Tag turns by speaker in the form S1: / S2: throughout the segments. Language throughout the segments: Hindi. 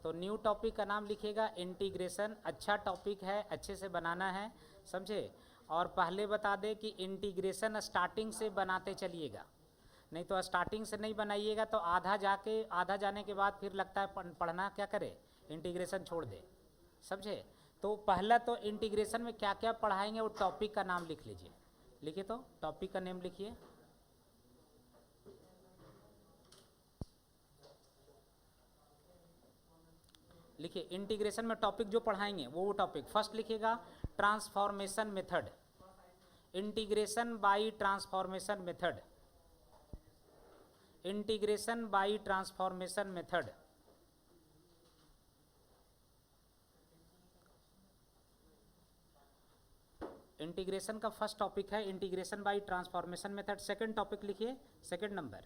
S1: तो न्यू टॉपिक का नाम लिखिएगा इंटीग्रेशन। अच्छा टॉपिक है, अच्छे से बनाना है, समझे। और पहले बता दें कि इंटीग्रेशन स्टार्टिंग से बनाते चलिएगा, नहीं तो स्टार्टिंग से नहीं बनाइएगा तो आधा जाने के बाद फिर लगता है पढ़ना क्या करे, इंटीग्रेशन छोड़ दे, समझे। तो पहला तो इंटीग्रेशन में क्या क्या पढ़ाएंगे वो टॉपिक का नाम लिख लीजिए। लिखिए, तो टॉपिक का नेम लिखिए। लिखिए इंटीग्रेशन में टॉपिक जो पढ़ाएंगे वो टॉपिक फर्स्ट लिखिएगा transformation method, integration by transformation method, integration by transformation method. Integration का फर्स्ट टॉपिक है integration by transformation method. Second topic लिखिए, second number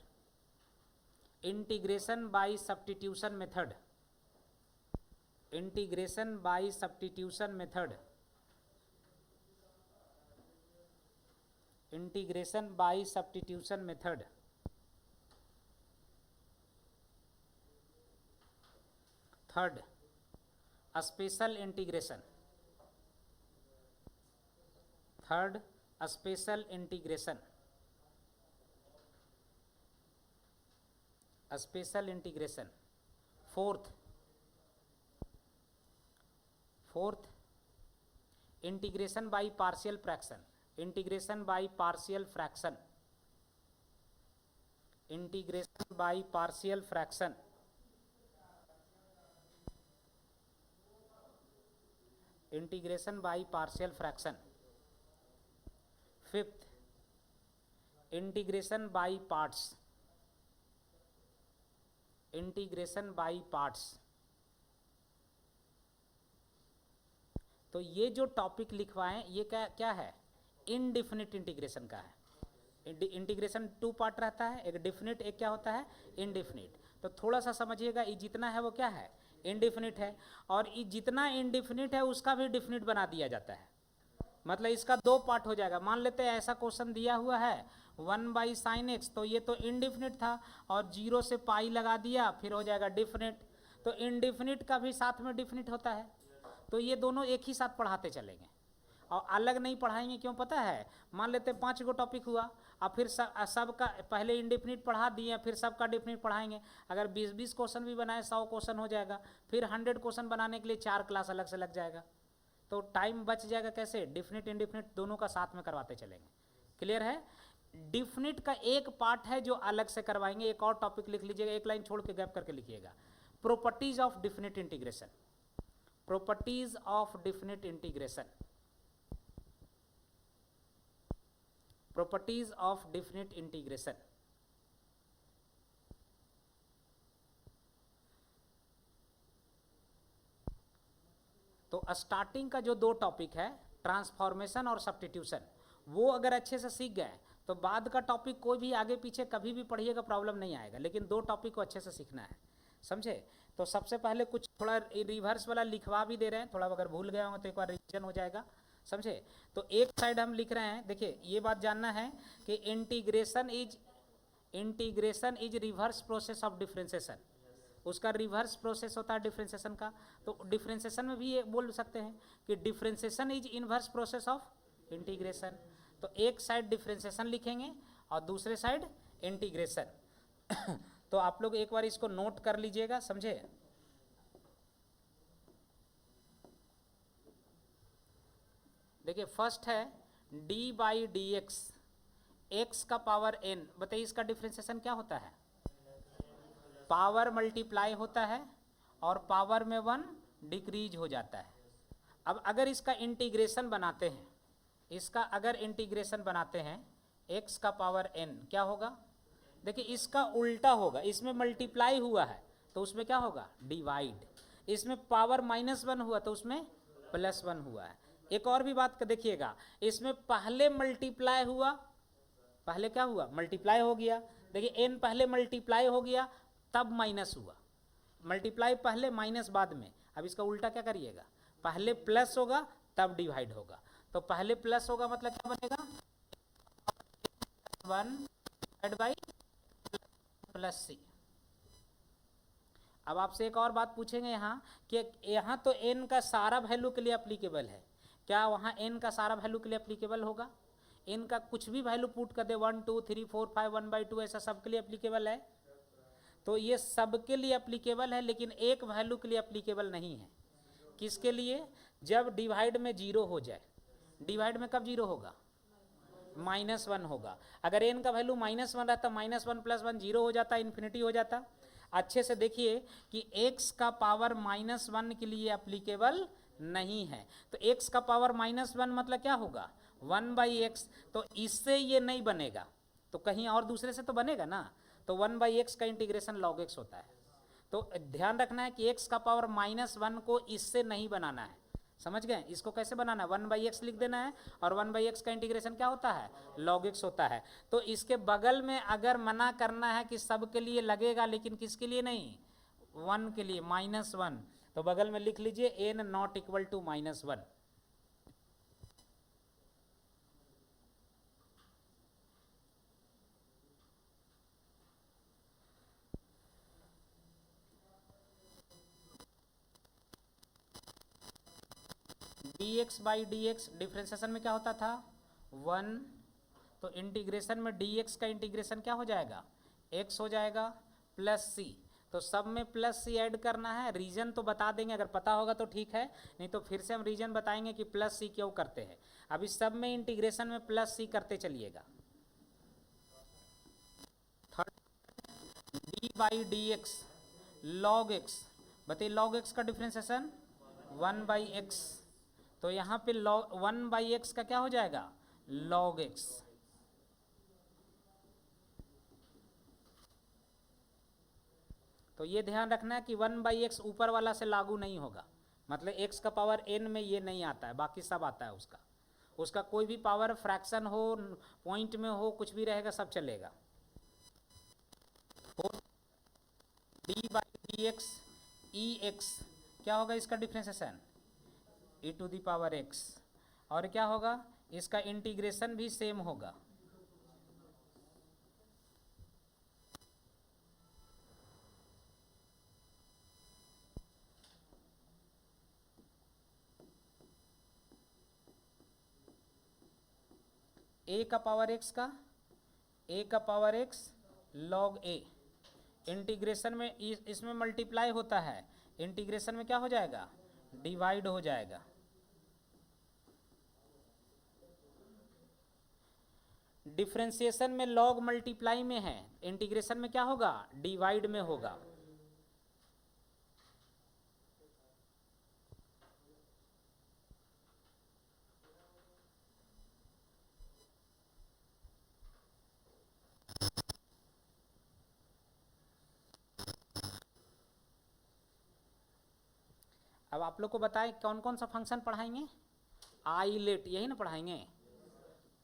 S1: integration by substitution method, integration by substitution method, integration by substitution method. Third special integration, third special integration, special integration. Fourth integration by partial fraction, integration by partial fraction, integration by partial fraction, integration by partial fraction. Fifth integration by parts, integration by parts. तो ये जो टॉपिक लिखवाएं ये क्या क्या है, इनडिफिनिट इंटीग्रेशन का है। इंटीग्रेशन 2 पार्ट रहता है, एक डिफिनिट एक क्या होता है इनडिफिनिट। तो थोड़ा सा समझिएगा, ये जितना है वो क्या है इनडिफिनिट है, और ये जितना इनडिफिनिट है उसका भी डिफिनिट बना दिया जाता है। मतलब इसका 2 पार्ट हो जाएगा। मान लेते हैं ऐसा क्वेश्चन दिया हुआ है 1/sin x, तो ये तो इनडिफिनिट था और 0 से पाई लगा दिया, फिर हो जाएगा डिफिनिट। तो इनडिफिनिट का भी साथ में डिफिनिट होता है। तो ये दोनों एक ही साथ पढ़ाते चलेंगे और अलग नहीं पढ़ाएंगे। क्यों पता है, मान लेते 5 गो टॉपिक हुआ और फिर सबका पहले इनडिफिनिट पढ़ा दिए, फिर सबका डिफिनिट पढ़ाएंगे। अगर 20-20 क्वेश्चन भी बनाए 100 क्वेश्चन हो जाएगा, फिर 100 क्वेश्चन बनाने के लिए 4 क्लास अलग से लग जाएगा। तो टाइम बच जाएगा। कैसे, डिफिनिट इनडिफिनिट दोनों का साथ में करवाते चलेंगे। क्लियर है। डिफिनिट का एक पार्ट है जो अलग से करवाएंगे। एक और टॉपिक लिख लीजिएगा, एक लाइन छोड़ के गैप करके लिखिएगा, properties of definite integration, properties of definite integration, properties of definite integration. तो स्टार्टिंग का जो 2 टॉपिक है ट्रांसफॉर्मेशन और सब्स्टिट्यूशन, वो अगर अच्छे से सीख गए तो बाद का टॉपिक कोई भी आगे पीछे कभी भी पढ़िएगा प्रॉब्लम नहीं आएगा। लेकिन 2 टॉपिक को अच्छे से सीखना है, समझे। तो सबसे पहले कुछ थोड़ा रिवर्स वाला लिखवा भी दे रहे हैं, थोड़ा अगर भूल गया हो तो एक बार रिवीजन हो जाएगा, समझे। तो एक साइड हम लिख रहे हैं, देखिए ये बात जानना है कि integration is reverse process of differentiation. उसका रिवर्स प्रोसेस होता है डिफ्रेंसिएशन का। तो डिफ्रेंसिएशन में भी ये बोल सकते हैं कि differentiation is inverse process of integration. तो एक साइड डिफ्रेंसिएशन लिखेंगे और दूसरे साइड इंटीग्रेशन। तो आप लोग एक बार इसको नोट कर लीजिएगा, समझे। देखिए फर्स्ट है d/dx, x का पावर n। बताइए इसका डिफ्रेंसिएशन क्या होता है, पावर मल्टीप्लाई होता है और पावर में 1 डिक्रीज हो जाता है। अब अगर इसका इंटीग्रेशन बनाते हैं, इसका अगर इंटीग्रेशन बनाते हैं x का पावर n, क्या होगा। देखिए इसका उल्टा होगा, इसमें मल्टीप्लाई हुआ है तो उसमें क्या होगा डिवाइड, इसमें पावर -1 हुआ तो उसमें +1 हुआ है। एक और भी बात देखिएगा, इसमें पहले मल्टीप्लाई हुआ, पहले क्या हुआ मल्टीप्लाई हो गया। देखिए n पहले मल्टीप्लाई हो गया तब माइनस हुआ, मल्टीप्लाई पहले माइनस बाद में। अब इसका उल्टा क्या करिएगा, पहले प्लस होगा तब डिवाइड होगा। तो पहले प्लस होगा मतलब क्या बनेगा 1/+c। अब आपसे एक और बात पूछेंगे यहाँ कि यहाँ तो n का सारा वैल्यू के लिए अप्लीकेबल है, क्या वहाँ n का सारा वैल्यू के लिए अप्लीकेबल होगा? n का कुछ भी वैल्यू पुट कर दे 1 2 3 4 5 1/2 ऐसा सबके लिए अप्लीकेबल है? तो ये सबके लिए अप्लीकेबल है, लेकिन एक वैल्यू के लिए अप्लीकेबल नहीं है। किसके लिए? जब डिवाइड में जीरो हो जाए। डिवाइड में कब जीरो होगा? -1 होगा। अगर n का वैल्यू -1 रहता, -1 + 1 जीरो हो जाता, इन्फिनिटी हो जाता। अच्छे से देखिए कि x का पावर -1 के लिए अप्लीकेबल नहीं है। तो x का पावर -1 मतलब क्या होगा? 1/x। तो इससे ये नहीं बनेगा, तो कहीं और दूसरे से तो बनेगा ना। तो 1/x का इंटीग्रेशन log x होता है। तो ध्यान रखना है कि x का पावर -1 को इससे नहीं बनाना है। समझ गए? इसको कैसे बनाना है? 1/x लिख देना है, और 1/x का इंटीग्रेशन क्या होता है? log x होता है। तो इसके बगल में अगर मना करना है कि सब के लिए लगेगा, लेकिन किसके लिए नहीं? 1 के लिए, -1, तो बगल में लिख लीजिए n not equal to -1। dx/dx differentiation में क्या होता था? 1। तो इंटीग्रेशन में dx का इंटीग्रेशन क्या हो जाएगा? x हो जाएगा प्लस c। तो सब में प्लस c ऐड करना है। रीजन तो बता देंगे, अगर पता होगा तो ठीक है, नहीं तो फिर से हम रीजन बताएंगे कि प्लस c क्यों करते हैं। अभी सब में इंटीग्रेशन में प्लस c करते चलिएगा। d/dx log x, बताइए log x का डिफ्रेंसिएशन 1/x। तो यहाँ पे log 1/x का क्या हो जाएगा? log x। तो ये ध्यान रखना है कि 1/x ऊपर वाला से लागू नहीं होगा, मतलब x का पावर n में ये नहीं आता है, बाकी सब आता है उसका। उसका कोई भी पावर फ्रैक्शन हो, पॉइंट में हो, कुछ भी रहेगा, सब चलेगा। d/dx ex क्या होगा इसका डिफ्रेंसिएशन? e⁻x। और क्या होगा? इसका इंटीग्रेशन भी सेम होगा। a का पावर x का, a का power x log a। Integration में इसमें मल्टीप्लाई होता है, इंटीग्रेशन में क्या हो जाएगा? डिवाइड हो जाएगा। डिफ्रेंसिएशन में log मल्टीप्लाई में है, इंटीग्रेशन में क्या होगा? डिवाइड में होगा। अब आप लोग को बताएं कौन कौन सा फंक्शन पढ़ाएंगे? आई लेट, यही ना पढ़ाएंगे।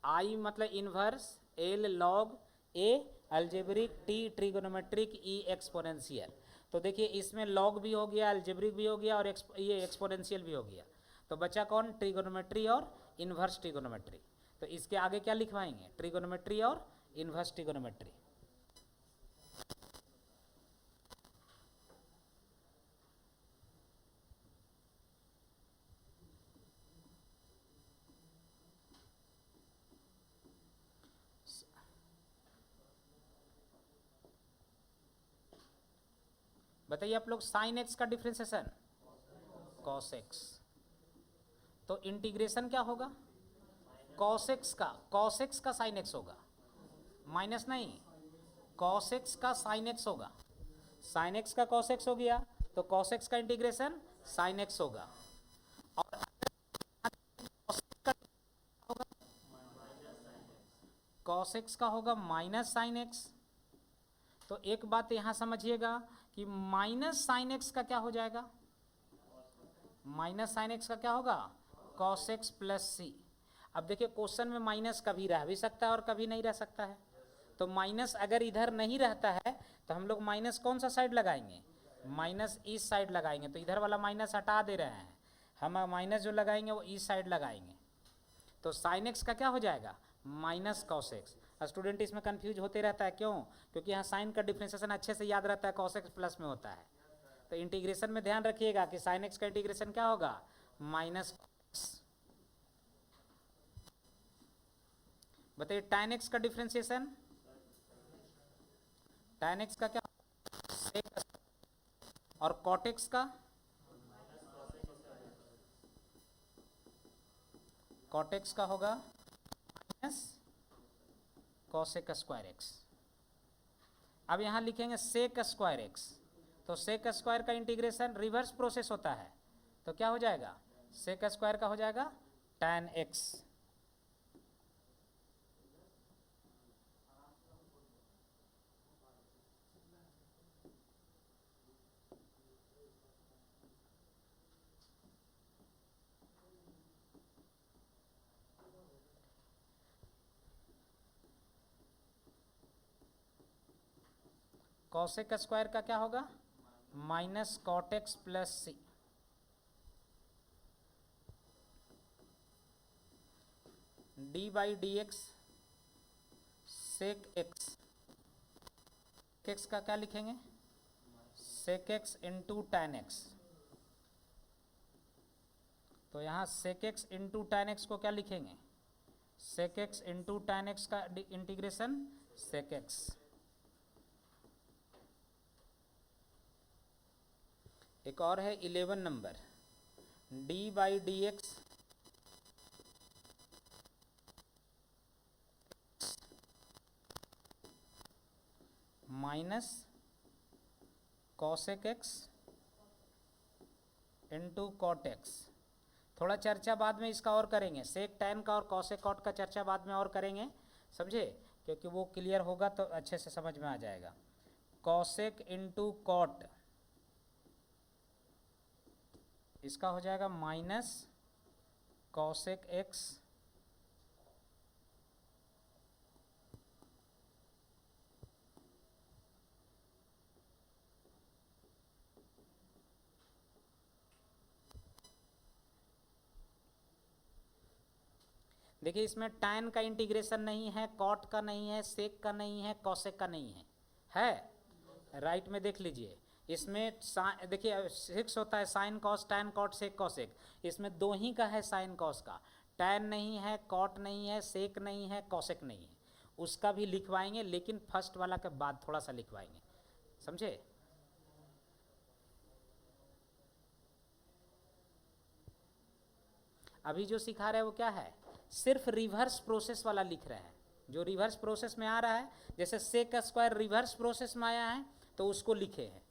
S1: आई मतलब इन्वर्स, एल लॉग, ए अलजेब्रिक, टी ट्रिगोनोमेट्रिक, ई एक्सपोनेंशियल। तो देखिए इसमें लॉग भी हो गया, अलजेब्रिक भी हो गया, और ये एक्सपोनेंशियल भी हो गया। तो बचा कौन? ट्रिगोनोमेट्री और इन्वर्स ट्रिगोनोमेट्री। तो इसके आगे क्या लिखवाएंगे? ट्रिगोनोमेट्री और इन्वर्स ट्रिगोनोमेट्री। बताइए आप लोग, साइन एक्स का डिफ्रेंसिएशन कॉस एक्स। तो इंटीग्रेशन क्या होगा? कॉस एक्स का साइन एक्स होगा, माइनस नहीं, कॉस एक्स का साइन एक्स होगा। साइन एक्स का कॉस एक्स हो गया, तो कॉस एक्स का इंटीग्रेशन साइन एक्स होगा। और कॉस एक्स का होगा माइनस साइन एक्स। तो एक बात यहाँ समझिएगा कि माइनस साइन एक्स का क्या हो जाएगा? माइनस साइन एक्स का क्या होगा? कॉस एक्स प्लस सी। अब देखिए क्वेश्चन में माइनस कभी रह भी सकता है और कभी नहीं रह सकता है। तो माइनस अगर इधर नहीं रहता है तो हम लोग माइनस कौन सा साइड लगाएंगे? माइनस इस साइड लगाएंगे। तो इधर वाला माइनस हटा दे रहे हैं हम, माइनस जो लगाएंगे वो इस साइड लगाएंगे। तो साइन एक्स का क्या हो जाएगा? Minus cos x. स्टूडेंट इसमें कंफ्यूज होते रहता है, क्यों? क्योंकि यहाँ साइन का डिफ्रेंसिएशन अच्छे से याद रहता है, कॉस एक्स प्लस में होता है। तो इंटीग्रेशन में ध्यान रखिएगा कि साइन एक्स का इंटीग्रेशन क्या होगा, माइनस। बताइए tan x का डिफ्रेंसिएशन, tan x का क्या, sec, और cot x का, cot x का होगा माइनस cosec स्क्वायर x। अब यहाँ लिखेंगे sec स्क्वायर x, तो sec स्क्वायर का इंटीग्रेशन रिवर्स प्रोसेस होता है, तो क्या हो जाएगा, sec स्क्वायर का हो जाएगा tan x। cosec स्क्वायर का क्या होगा, minus cot x plus c. D by d x sec x, x का क्या लिखेंगे, sec x into tan x. तो यहाँ sec x into tan x को क्या लिखेंगे, sec x into tan x का इंटीग्रेशन सेक एक्स। एक और है 11 नंबर, d by d x minus cosec x into cot x. थोड़ा चर्चा बाद में इसका और करेंगे, सेक टैन का और कॉसेक कॉट का चर्चा बाद में और करेंगे, समझे, क्योंकि वो क्लियर होगा तो अच्छे से समझ में आ जाएगा। कॉसेक इंटू कॉट, इसका हो जाएगा माइनस कॉसेक एक्स देखिए इसमें टैन का इंटीग्रेशन नहीं है, कॉट का नहीं है, सेक का नहीं है, कॉसेक का नहीं है राइट में देख लीजिए। इसमें देखिए 6 होता है sine cos tan cot sec cosec, इसमें 2 ही का है साइन कॉस का, टैन नहीं है, कॉट नहीं है, सेक नहीं है, कॉसेक नहीं है। उसका भी लिखवाएंगे लेकिन फर्स्ट वाला के बाद थोड़ा सा लिखवाएंगे, समझे। अभी जो सिखा रहे हैं वो क्या है, सिर्फ रिवर्स प्रोसेस वाला लिख रहे हैं। जो रिवर्स प्रोसेस में आ रहा है, जैसे सेक स्क्वायर रिवर्स प्रोसेस में आया है तो उसको लिखे हैं।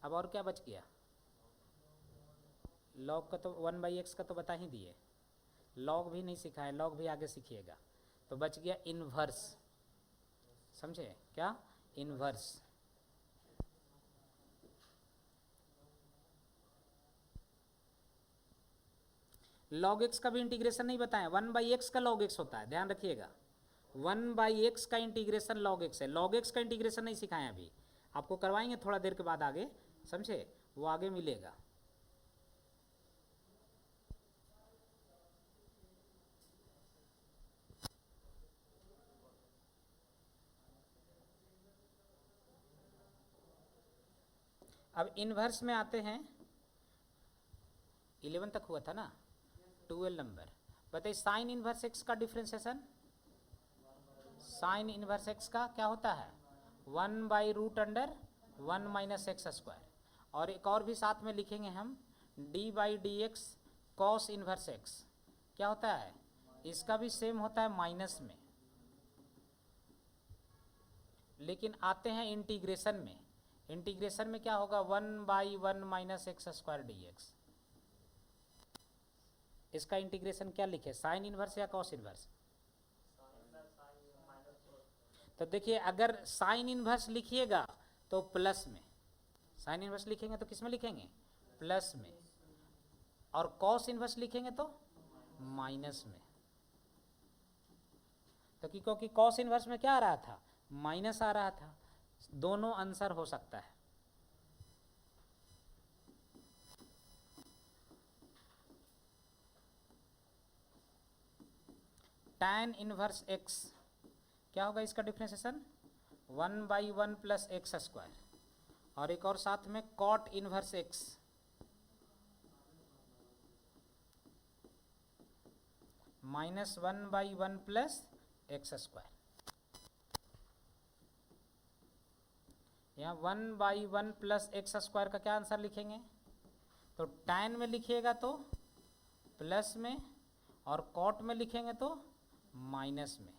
S1: अब और क्या बच गया, लॉग का तो 1/x का तो बता ही दिए, लॉग भी नहीं सिखाए, लॉग भी आगे सीखिएगा। तो बच गया इनवर्स, समझे क्या, इनवर्स। लॉग एक्स का भी इंटीग्रेशन नहीं बताएं, 1/x का लॉग एक्स होता है, ध्यान रखिएगा। 1/x का इंटीग्रेशन लॉग एक्स है, लॉग एक्स का इंटीग्रेशन नहीं सिखाएं अभी, आपको करवाएंगे थोड़ा देर के बाद आगे, समझे, वो आगे मिलेगा। अब इनवर्स में आते हैं, 11 तक हुआ था ना, 12 नंबर बताइए, साइन इनवर्स एक्स का डिफ्रेंसिएशन, साइन इनवर्स एक्स का क्या होता है, 1/√1 माइनस एक्स स्क्वायर। और एक और भी साथ में लिखेंगे हम, D by d x cos inverse x, क्या होता है, इसका भी सेम होता है माइनस में। लेकिन आते हैं इंटीग्रेशन में, इंटीग्रेशन में क्या होगा, 1/1 minus x square D x. इसका इंटीग्रेशन क्या लिखे, साइन इनवर्स या कॉस इनवर्स। तो देखिए अगर साइन इनवर्स लिखिएगा तो प्लस में, साइन इनवर्स लिखेंगे तो किस में लिखेंगे, प्लस में, और कॉस इनवर्स लिखेंगे तो माइनस में। तो क्योंकि कॉस इनवर्स में क्या आ रहा था, माइनस आ रहा था, दोनों आंसर हो सकता है। tan इनवर्स x क्या होगा इसका डिफ्रेंशिएशन 1/1 प्लस एक्स स्क्वायर, और एक और साथ में cot inverse x -1/1 plus x square. यहाँ 1/1 प्लस एक्स स्क्वायर का क्या आंसर लिखेंगे? तो tan में लिखिएगा तो प्लस में, और cot में लिखेंगे तो माइनस में।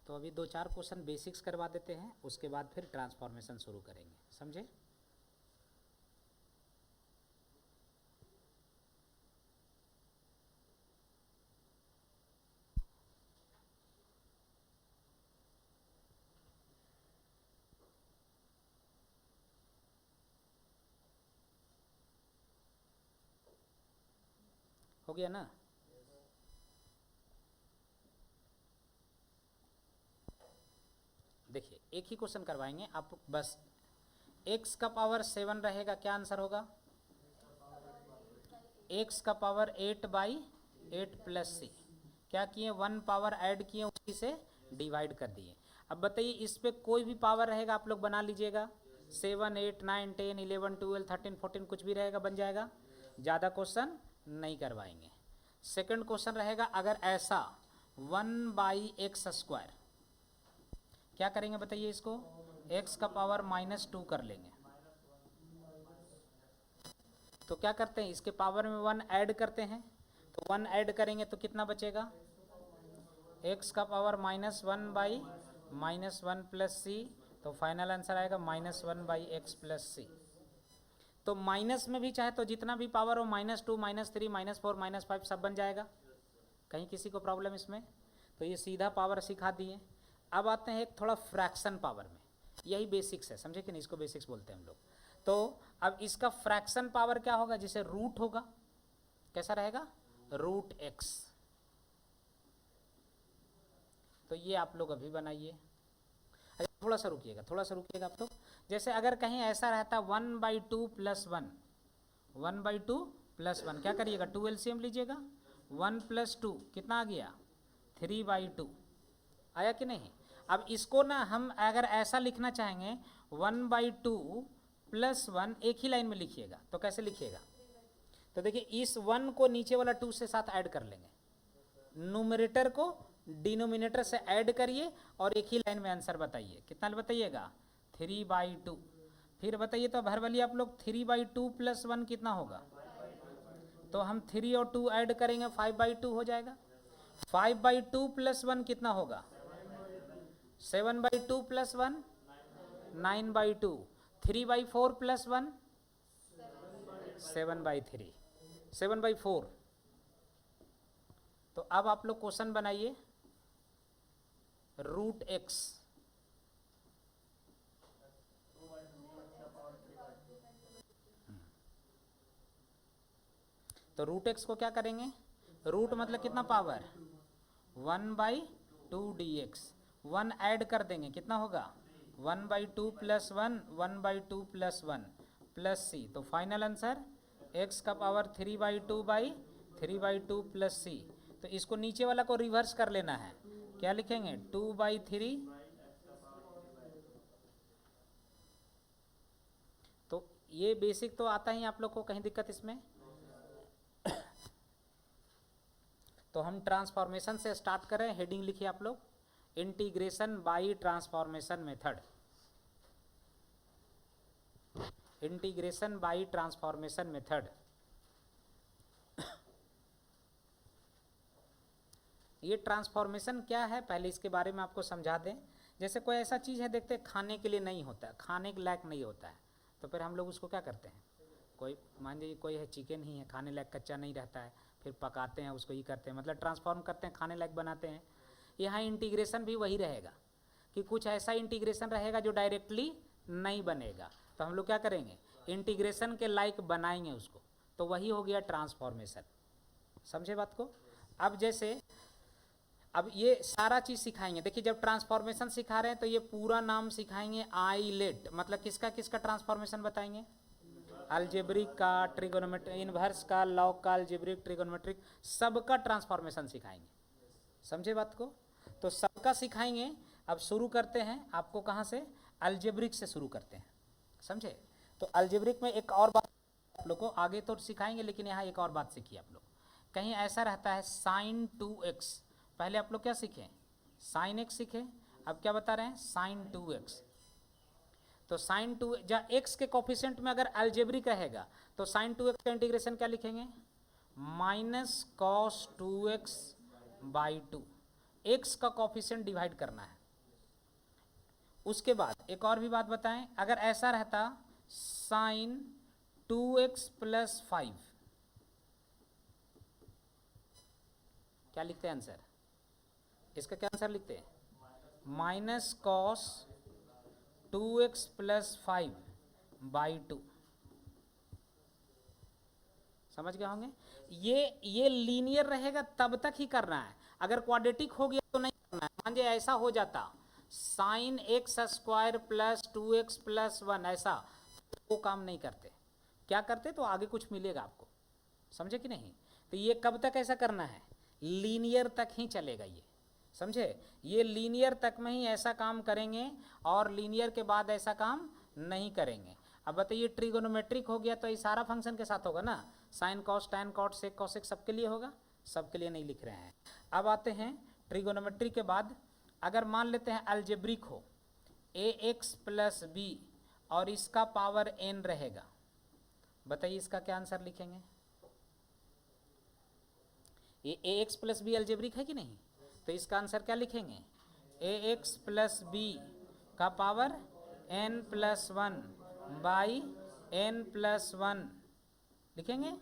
S1: तो अभी 2-4 क्वेश्चन बेसिक्स करवा देते हैं, उसके बाद फिर ट्रांसफॉर्मेशन शुरू करेंगे, समझे? हो गया ना? देखिए एक ही क्वेश्चन करवाएंगे आप, बस x का पावर 7 रहेगा, क्या आंसर होगा? x का पावर 8/8 प्लस c। क्या किए? 1 पावर ऐड किए, उसी से डिवाइड कर दिए। अब बताइए इस पे कोई भी पावर रहेगा आप लोग बना लीजिएगा, 7, 8, 9, 10, 11, 12, 13, 14 कुछ भी रहेगा बन जाएगा, ज़्यादा क्वेश्चन नहीं करवाएंगे। सेकंड क्वेश्चन रहेगा अगर ऐसा 1/x², क्या करेंगे बताइए इसको? x का पावर -2 कर लेंगे। तो क्या करते हैं, इसके पावर में 1 ऐड करते हैं, तो 1 ऐड करेंगे तो कितना बचेगा? x का पावर -1/-1 प्लस c, तो फाइनल आंसर आएगा -1/x प्लस c। तो माइनस में भी चाहे तो जितना भी पावर हो, -2, -3, -4, -5 सब बन जाएगा, कहीं किसी को प्रॉब्लम इसमें? तो ये सीधा पावर सिखा दिए। अब आते हैं एक थोड़ा फ्रैक्शन पावर में, यही बेसिक्स है, समझे कि नहीं? इसको बेसिक्स बोलते हैं हम लोग। तो अब इसका फ्रैक्शन पावर क्या होगा? जैसे रूट होगा, कैसा रहेगा? √x। तो ये आप लोग अभी बनाइए। अच्छा थोड़ा सा रुकिएगा आप लोग। जैसे अगर कहीं ऐसा रहता 1/2 + 1, 1/2 + 1, क्या करिएगा? 2 LCM लीजिएगा, 1 + 2 कितना आ गया? 3/2 आया कि नहीं? अब इसको ना हम अगर ऐसा लिखना चाहेंगे 1/2 + 1 एक ही लाइन में लिखिएगा, तो कैसे लिखिएगा? तो देखिए इस 1 को नीचे वाला 2 से साथ ऐड कर लेंगे, न्यूमरेटर को डिनोमिनेटर से ऐड करिए और एक ही लाइन में आंसर बताइए। कितना बताइएगा? 3/2। फिर बताइए तो भरवली आप लोग, 3/2 + 1 कितना होगा? तो हम 3 और 2 ऐड करेंगे, 5/2 हो जाएगा। 5/2 + 1 कितना होगा? 7/2 प्लस 1 9/2, 3/4 प्लस 1 7/3, 7/4। तो अब आप लोग क्वेश्चन बनाइए, रूट एक्स। तो रूट एक्स को क्या करेंगे, रूट मतलब कितना पावर 1/2 dx, 1 ऐड कर देंगे कितना होगा 1/2 प्लस 1 1/2 प्लस 1 प्लस सी। तो फाइनल आंसर x का पावर 3/2 प्लस सी। तो इसको नीचे वाला को रिवर्स कर लेना है, क्या लिखेंगे 2/3। तो ये बेसिक तो आता ही आप लोग को, कहीं दिक्कत इसमें। तो हम ट्रांसफॉर्मेशन से स्टार्ट करें, हेडिंग लिखिए आप लोग, integration by transformation method. Integration by transformation method. ये ट्रांसफॉर्मेशन क्या है पहले इसके बारे में आपको समझा दें। जैसे कोई ऐसा चीज़ है, देखते खाने के लिए नहीं होता, खाने के लायक नहीं होता है, तो फिर हम लोग उसको क्या करते हैं, कोई मान लीजिए कोई है चिकन ही है, खाने लायक कच्चा नहीं रहता है, फिर पकाते हैं उसको, ही करते हैं, मतलब ट्रांसफॉर्म करते हैं, खाने लायक बनाते हैं। यहाँ इंटीग्रेशन भी वही रहेगा कि कुछ ऐसा इंटीग्रेशन रहेगा जो डायरेक्टली नहीं बनेगा, तो हम लोग क्या करेंगे इंटीग्रेशन के लायक बनाएंगे उसको, तो वही हो गया ट्रांसफॉर्मेशन। समझे बात को। अब जैसे अब ये सारा चीज़ सिखाएंगे, देखिए जब ट्रांसफॉर्मेशन सिखा रहे हैं तो ये पूरा नाम सिखाएंगे आईलेट, मतलब किसका किसका ट्रांसफॉर्मेशन बताएंगे, अलजेब्रिक का, ट्रिगोनोमेट्रिक, इनवर्स का, लॉग का, अलजेब्रिक, ट्रिगोनोमेट्रिक, सबका ट्रांसफॉर्मेशन सिखाएंगे। समझे बात को। तो सबका सिखाएंगे। अब शुरू करते हैं, आपको कहाँ से, अलजेब्रिक से शुरू करते हैं, समझे। तो अलजेब्रिक में एक और बात आप लोग को आगे तो सिखाएंगे, लेकिन यहाँ एक और बात सीखिए आप लोग। कहीं ऐसा रहता है sin 2x, पहले आप लोग क्या सीखे sin x सीखे, अब क्या बता रहे हैं sin 2x। तो sin 2 या x के कोफिशिएंट में अगर अलजेब्रिक रहेगा तो sin 2x का इंटीग्रेशन क्या लिखेंगे माइनस cos 2x/2, x का कोफिशिएंट डिवाइड करना है। उसके बाद एक और भी बात बताएं, अगर ऐसा रहता sin 2x + 5, क्या लिखते हैं आंसर, इसका क्या आंसर लिखते हैं माइनस cos 2x + 5/2। समझ गए होंगे। ये लीनियर रहेगा तब तक ही करना है, अगर क्वाड्रेटिक हो गया तो नहीं करना है। मान लीजिए ऐसा हो जाता sin x² + 2x + 1, ऐसा वो काम नहीं करते। क्या करते तो आगे कुछ मिलेगा आपको, समझे कि नहीं। तो ये कब तक ऐसा करना है, लीनियर तक ही चलेगा ये, समझे। ये लीनियर तक में ही ऐसा काम करेंगे और लीनियर के बाद ऐसा काम नहीं करेंगे। अब बताइए ट्रिगोनोमेट्रिक हो गया तो ये सारा फंक्शन के साथ होगा ना, sine cos tan cot sec cosec सबके लिए होगा, सबके लिए नहीं लिख रहे हैं। अब आते हैं ट्रिगोनोमेट्री के बाद, अगर मान लेते हैं अलजेब्रिक हो ax + b और इसका पावर n रहेगा, बताइए इसका क्या आंसर लिखेंगे। ये ax + b अलजेब्रिक है कि नहीं, तो इसका आंसर क्या लिखेंगे ax + b का पावर n + 1/n + 1 लिखेंगे।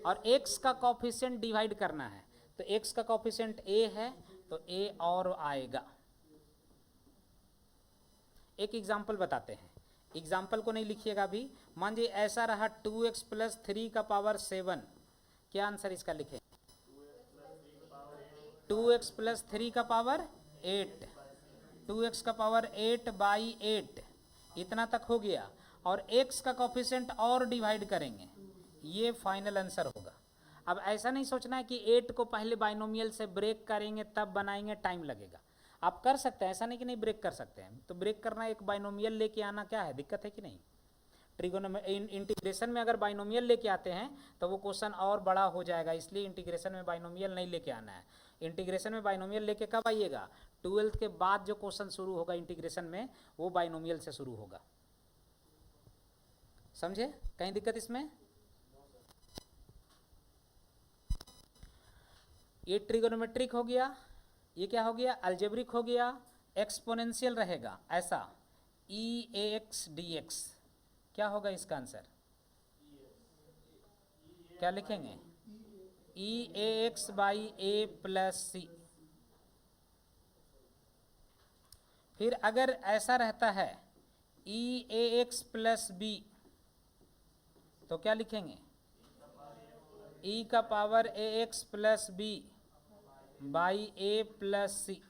S1: और x का कोफिशिएंट डिवाइड करना है, तो x का कोफिशिएंट a है तो a और आएगा। एक एग्जाम्पल बताते हैं, एग्जाम्पल को नहीं लिखिएगा अभी। मान लीजिए ऐसा रहा 2x + 3 का पावर 7, क्या आंसर इसका लिखें 2x + 3 का पावर 8, 2x का पावर 8/8, इतना तक हो गया। और x का कोफिशिएंट और डिवाइड करेंगे, ये फाइनल आंसर होगा। अब ऐसा नहीं सोचना है कि 8 को पहले बाइनोमियल से ब्रेक करेंगे तब बनाएंगे, टाइम लगेगा। आप कर सकते हैं, ऐसा नहीं कि नहीं ब्रेक कर सकते हैं, तो ब्रेक करना एक बाइनोमियल लेके आना क्या है, दिक्कत है कि नहीं। इंटीग्रेशन में अगर बाइनोमियल लेके आते हैं तो वो क्वेश्चन और बड़ा हो जाएगा, इसलिए इंटीग्रेशन में बाइनोमियल नहीं लेके आना है। इंटीग्रेशन में बाइनोमियल लेके कब आइएगा, 12th के बाद जो क्वेश्चन शुरू होगा इंटीग्रेशन में वो बाइनोमियल से शुरू होगा, समझे। कहीं दिक्कत इसमें। ये ट्रिगोनोमेट्रिक हो गया, ये क्या हो गया अलजेब्रिक हो गया, एक्सपोनेंशियल रहेगा ऐसा, e a x D x, क्या होगा इसका आंसर? क्या लिखेंगे? E a x by a plus c. फिर अगर ऐसा रहता है e a x plus b, तो क्या लिखेंगे? ई का power a x plus b by a plus c.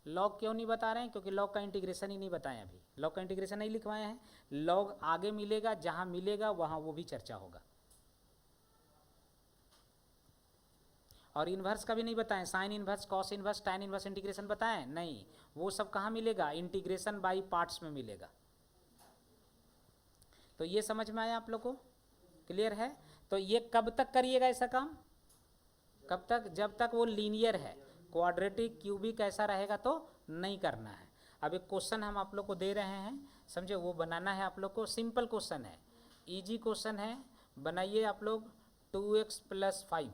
S1: Log क्यों नहीं बता रहे हैं? क्योंकि लॉग का इंटीग्रेशन ही नहीं बताएं अभी, लॉग का इंटीग्रेशन नहीं लिखवाए हैं। लॉग आगे मिलेगा, जहां मिलेगा वहां वो भी चर्चा होगा। और इन्वर्स का भी नहीं बताएं, sign inverse, cos inverse, tan inverse integration बताएं? नहीं, वो सब कहाँ मिलेगा? इंटीग्रेशन बाई पार्ट्स में मिलेगा। तो ये समझ में आया आप लोग को? क्लियर है? तो ये कब तक करिएगा ऐसा काम? कब तक? जब तक वो लीनियर है। क्वाड्रेटिक क्यूबिक ऐसा रहेगा तो नहीं करना है। अब एक क्वेश्चन हम आप लोग को दे रहे हैं, समझे, वो बनाना है आप लोग को। सिंपल क्वेश्चन है, इजी क्वेश्चन है, बनाइए आप लोग। 2x + 5,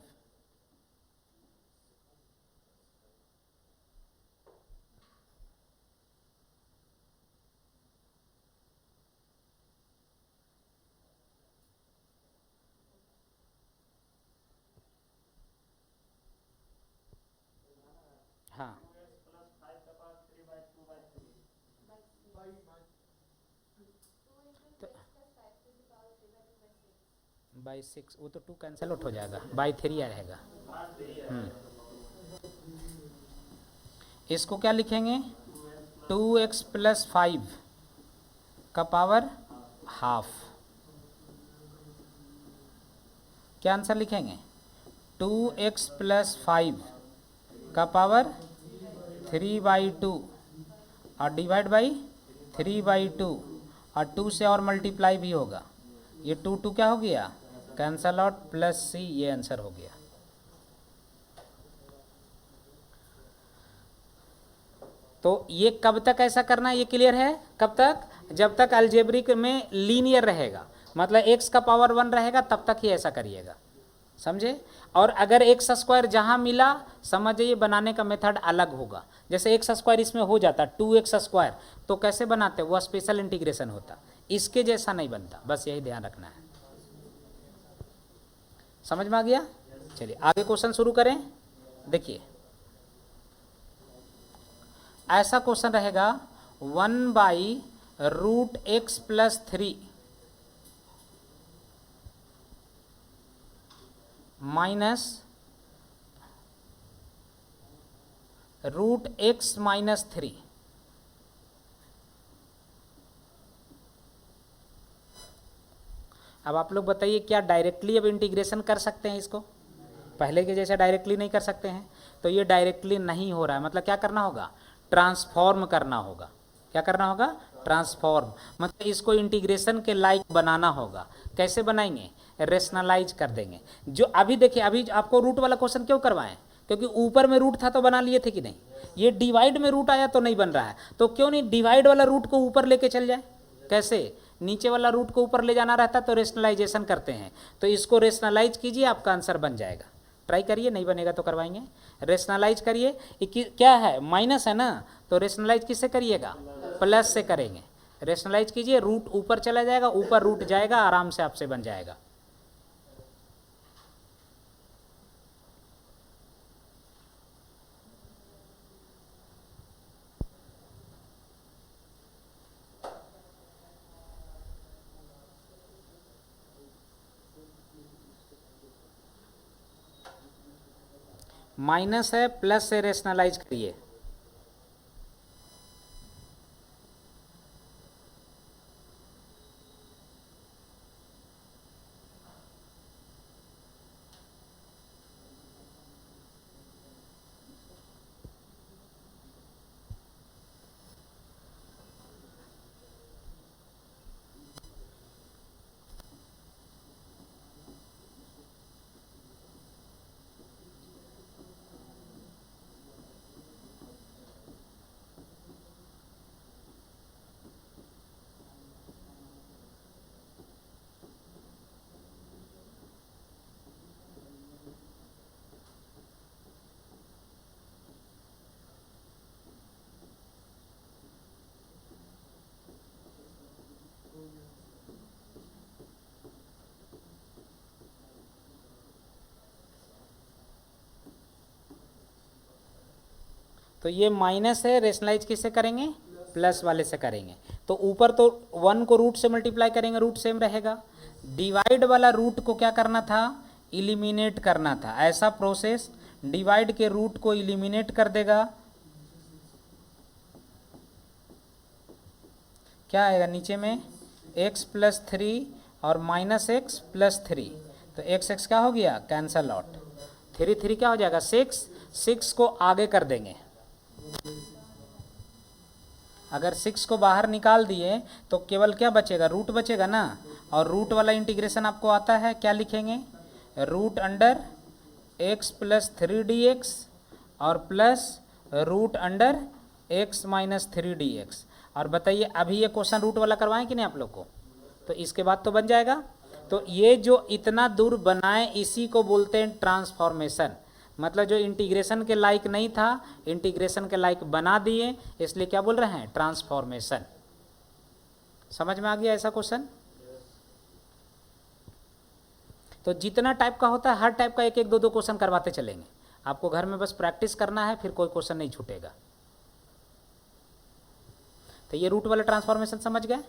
S1: हाँ बाई 6, वो तो 2 कैंसिल आउट हो जाएगा, बाई 3 आ रहेगा। इसको क्या लिखेंगे? 2x + 5 का पावर हाफ। क्या आंसर लिखेंगे? 2x + 5 का पावर 3/2 और डिवाइड बाई 3/2, और 2 से और मल्टीप्लाई भी होगा। ये 2 क्या हो गया? कैंसल आउट, प्लस सी, ये आंसर हो गया। तो ये कब तक ऐसा करना है, ये क्लियर है? कब तक? जब तक अलजेब्रिक में लीनियर रहेगा, मतलब x का पावर 1 रहेगा, तब तक ही ऐसा करिएगा, समझे? और अगर x² जहां मिला, समझिए बनाने का मेथड अलग होगा। जैसे x² इसमें हो जाता 2x², तो कैसे बनाते? वो स्पेशल इंटीग्रेशन होता, इसके जैसा नहीं बनता। बस यही ध्यान रखना है। समझ में आ गया? चलिए आगे क्वेश्चन शुरू करें। देखिए ऐसा क्वेश्चन रहेगा, 1/√x + 3 माइनस √x - 3। अब आप लोग बताइए, क्या डायरेक्टली अब इंटीग्रेशन कर सकते हैं इसको? पहले के जैसे डायरेक्टली नहीं कर सकते हैं। तो ये डायरेक्टली नहीं हो रहा है, मतलब क्या करना होगा? ट्रांसफॉर्म करना होगा। क्या करना होगा? ट्रांसफॉर्म, मतलब इसको इंटीग्रेशन के लायक बनाना होगा। कैसे बनाएंगे? रेशनलाइज कर देंगे। जो अभी देखिए, अभी आपको रूट वाला क्वेश्चन क्यों करवाएं? क्योंकि ऊपर में रूट था तो बना लिए थे कि नहीं? ये डिवाइड में रूट आया तो नहीं बन रहा है। तो क्यों नहीं डिवाइड वाला रूट को ऊपर लेके चल जाए? कैसे? नीचे वाला रूट को ऊपर ले जाना रहता तो रेशनलाइजेशन करते हैं। तो इसको रेशनलाइज कीजिए, आपका आंसर बन जाएगा। ट्राई करिए, नहीं बनेगा तो करवाएंगे। रेशनलाइज करिए, क्या है? माइनस है ना, तो रेशनलाइज किससे करिएगा? प्लस से करेंगे। रेशनलाइज कीजिए, रूट ऊपर चला जाएगा, ऊपर रूट जाएगा, आराम से आपसे बन जाएगा। माइनस है, प्लस से रेशनलाइज करिए। तो ये माइनस है, रेशनलाइज किससे करेंगे? प्लस वाले से करेंगे। तो ऊपर तो 1 को रूट से मल्टीप्लाई करेंगे, रूट सेम रहेगा। डिवाइड वाला रूट को क्या करना था? इलिमिनेट करना था। ऐसा प्रोसेस डिवाइड के रूट को इलिमिनेट कर देगा। क्या आएगा नीचे में? x प्लस 3 और माइनस एक्स प्लस 3, तो x x क्या हो गया? Cancel out. 3 3 क्या हो जाएगा? 6। 6 को आगे कर देंगे। अगर 6 को बाहर निकाल दिए तो केवल क्या बचेगा? रूट बचेगा ना। और रूट वाला इंटीग्रेशन आपको आता है, क्या लिखेंगे? Root under x plus 3dx और plus root under x minus 3dx। और बताइए अभी ये क्वेश्चन रूट वाला करवाएं कि नहीं आप लोग को? तो इसके बाद तो बन जाएगा। तो ये जो इतना दूर बनाए इसी को बोलते हैं ट्रांसफॉर्मेशन। मतलब जो इंटीग्रेशन के लायक नहीं था, इंटीग्रेशन के लायक बना दिए, इसलिए क्या बोल रहे हैं? ट्रांसफॉर्मेशन। समझ में आ गया ऐसा क्वेश्चन? तो जितना टाइप का होता है हर टाइप का एक एक दो दो क्वेश्चन करवाते चलेंगे। आपको घर में बस प्रैक्टिस करना है, फिर कोई क्वेश्चन नहीं छूटेगा। तो ये रूट वाला ट्रांसफॉर्मेशन समझ गए।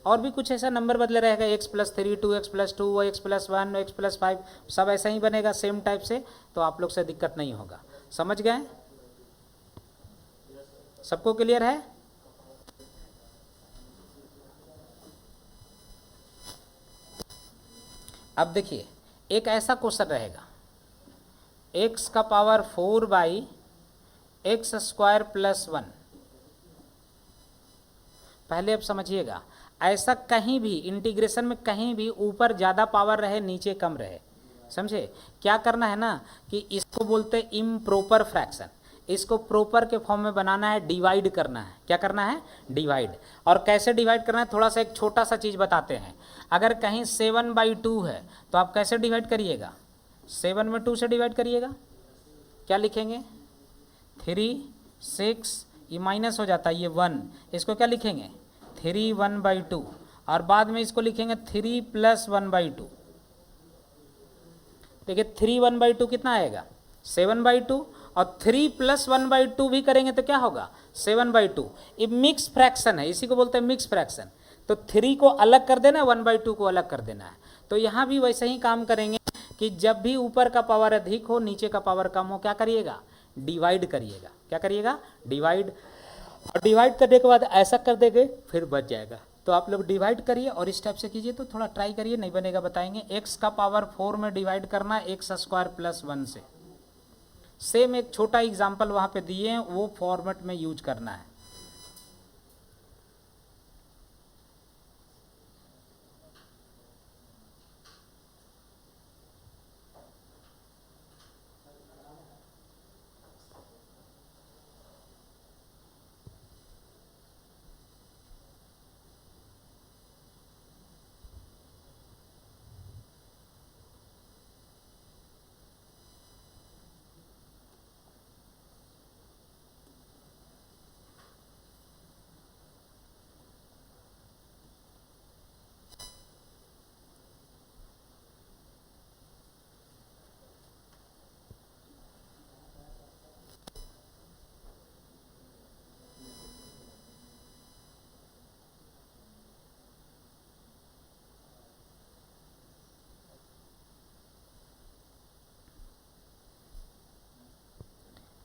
S1: और भी कुछ ऐसा नंबर बदले रहेगा, x plus 3, 2x plus 2, x plus 1, x plus 5, सब ऐसा ही बनेगा सेम टाइप से। तो आप लोग से दिक्कत नहीं होगा। समझ गए? सबको क्लियर है? अब देखिए एक ऐसा क्वेश्चन रहेगा, x का power 4 by x square plus 1। पहले अब समझिएगा, ऐसा कहीं भी इंटीग्रेशन में कहीं भी ऊपर ज़्यादा पावर रहे नीचे कम रहे। समझे? क्या करना है ना कि इसको बोलते हैं इम्प्रॉपर फ्रैक्शन। इसको प्रॉपर के फॉर्म में बनाना है, डिवाइड करना है। क्या करना है? डिवाइड। और कैसे डिवाइड करना है? थोड़ा सा एक छोटा सा चीज़ बताते हैं। अगर कहीं 7/2 है तो आप कैसे डिवाइड करिएगा? 7 में 2 से डिवाइड करिएगा। क्या लिखेंगे? 3, 6, ये माइनस हो जाता है, ये 1, इसको क्या लिखेंगे? 3 1/2। और बाद में इसको लिखेंगे 3 प्लस 1/2। देखिए 3 1/2 कितना आएगा? 7/2। और 3 प्लस 1/2 भी करेंगे तो क्या होगा? 7/2। ये मिक्स फ्रैक्शन है, इसी को बोलते हैं मिक्स फ्रैक्शन। तो 3 को अलग कर देना है, 1/2 को अलग कर देना है। तो यहाँ भी वैसे ही काम करेंगे कि जब भी ऊपर का पावर अधिक हो नीचे का पावर कम हो, क्या करिएगा? डिवाइड करिएगा। क्या करिएगा? डिवाइड। और डिवाइड करने के बाद ऐसा कर देंगे फिर बच जाएगा। तो आप लोग डिवाइड करिए और इस टाइप से कीजिए, तो थोड़ा ट्राई करिए, नहीं बनेगा बताएंगे। x का पावर 4 में डिवाइड करना एक्स स्क्वायर प्लस 1 से। सेम एक छोटा एग्जाम्पल वहाँ पे दिए हैं, वो फॉर्मेट में यूज करना है।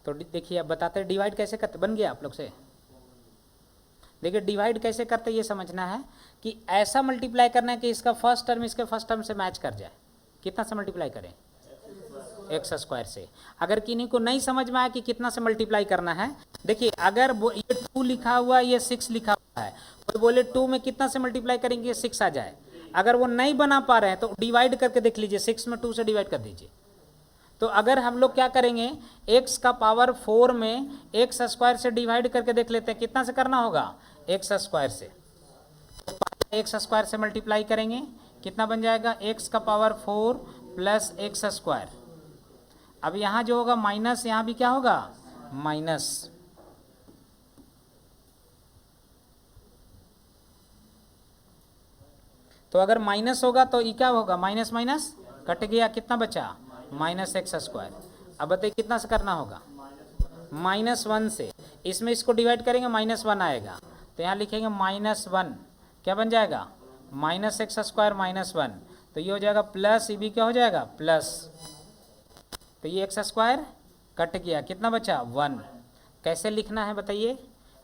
S1: तो देखिए अब बताते हैं डिवाइड कैसे करते। बन गया आप लोग से? देखिए डिवाइड कैसे करते ये समझना है कि ऐसा मल्टीप्लाई करना है कि इसका फर्स्ट टर्म इसके फर्स्ट टर्म से मैच कर जाए। कितना से मल्टीप्लाई करें? एक्स स्क्वायर से। अगर किन्हीं को नहीं समझ में आया कि कितना से मल्टीप्लाई करना है, देखिए अगर ये 2 लिखा हुआ है, ये 6 लिखा हुआ है, तो बोले 2 में कितना से मल्टीप्लाई करेंगे 6 आ जाए। अगर वो नहीं बना पा रहे हैं तो डिवाइड करके देख लीजिए, 6 में 2 से डिवाइड कर दीजिए। तो अगर हम लोग क्या करेंगे, x का पावर 4 में एक्स स्क्वायर से डिवाइड करके देख लेते हैं कितना से करना होगा? एक्स स्क्वायर से। तो एक्स स्क्वायर से मल्टीप्लाई करेंगे, कितना बन जाएगा? x का पावर 4 प्लस एक्स स्क्वायर। अब यहाँ जो होगा माइनस, यहाँ भी क्या होगा? माइनस। तो अगर माइनस होगा तो ये क्या होगा? माइनस माइनस कट गया, कितना बचा? Minus x square. अब बताइए कितना से करना होगा? -1 से, इसमें इसको डिवाइड करेंगे -1 आएगा, तो यहाँ लिखेंगे -1, क्या बन जाएगा -x² -1, तो ये हो जाएगा प्लस, ये भी क्या हो जाएगा प्लस, तो ये x² कट गया, कितना बचा 1। कैसे लिखना है बताइए,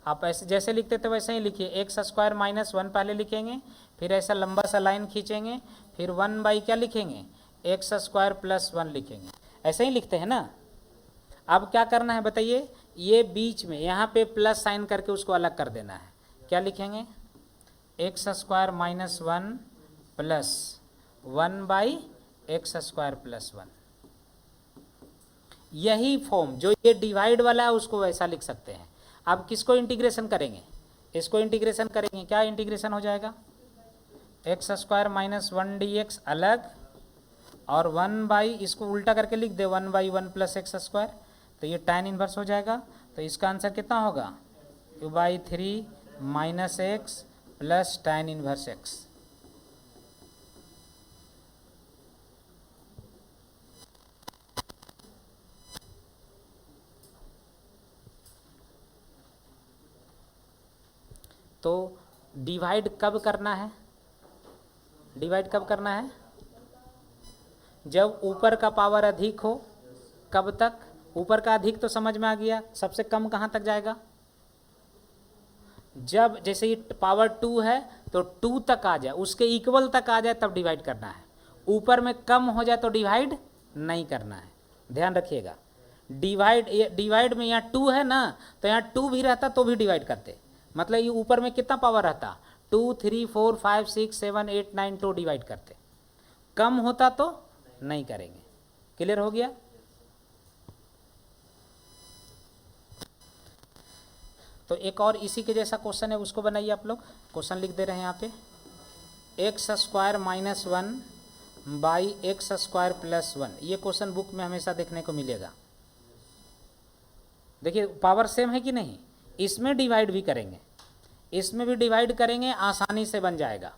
S1: आप ऐसे जैसे लिखते थे वैसे ही लिखिए, x² -1 पहले लिखेंगे, फिर ऐसा लंबा सा लाइन खींचेंगे, फिर 1 क्या लिखेंगे x² + 1 लिखेंगे, ऐसे ही लिखते हैं ना। अब क्या करना है बताइए, ये बीच में यहाँ पे प्लस साइन करके उसको अलग कर देना है, क्या लिखेंगे x² -1 + 1/x² + 1। यही फॉर्म जो ये डिवाइड वाला है उसको वैसा लिख सकते हैं। अब किसको इंटीग्रेशन करेंगे, इसको इंटीग्रेशन करेंगे, क्या इंटीग्रेशन हो जाएगा x² -1 dx अलग, और 1 इसको उल्टा करके लिख दे 1/1 + x², तो ये tan इनवर्स हो जाएगा। तो इसका आंसर कितना होगा 2/3 - x + tan इनवर्स x। तो डिवाइड कब करना है, डिवाइड कब करना है, जब ऊपर का पावर अधिक हो। कब तक, ऊपर का अधिक तो समझ में आ गया, सबसे कम कहाँ तक जाएगा, जब जैसे ये पावर 2 है तो 2 तक आ जाए, उसके इक्वल तक आ जाए तब डिवाइड करना है। ऊपर में कम हो जाए तो डिवाइड नहीं करना है, ध्यान रखिएगा। डिवाइड में यहाँ 2 है ना, तो यहाँ 2 भी रहता तो भी डिवाइड करते, मतलब ये ऊपर में कितना पावर रहता 2 3 4 5 6 7 8 9 तो डिवाइड करते, कम होता तो नहीं करेंगे। क्लियर हो गया। तो एक और इसी के जैसा क्वेश्चन है, उसको बनाइए आप लोग। क्वेश्चन लिख दे रहे हैं यहाँ पे, x² -1 / x² + 1। ये क्वेश्चन बुक में हमेशा देखने को मिलेगा। देखिए पावर सेम है कि नहीं, इसमें डिवाइड भी करेंगे, इसमें भी डिवाइड करेंगे, आसानी से बन जाएगा।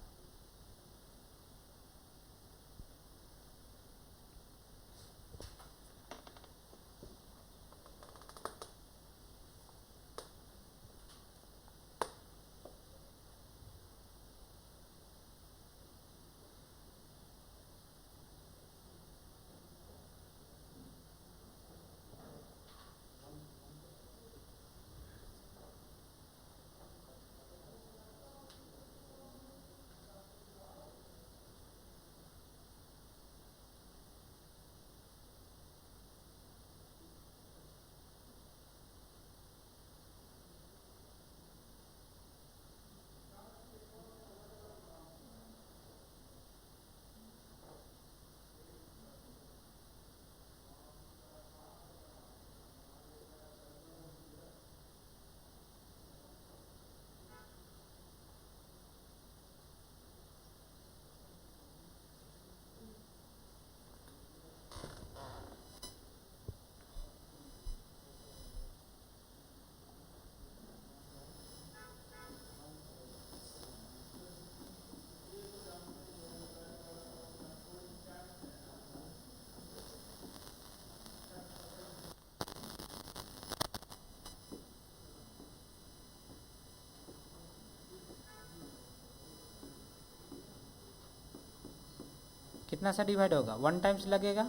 S1: कितना सा डिवाइड होगा, 1 टाइम्स लगेगा,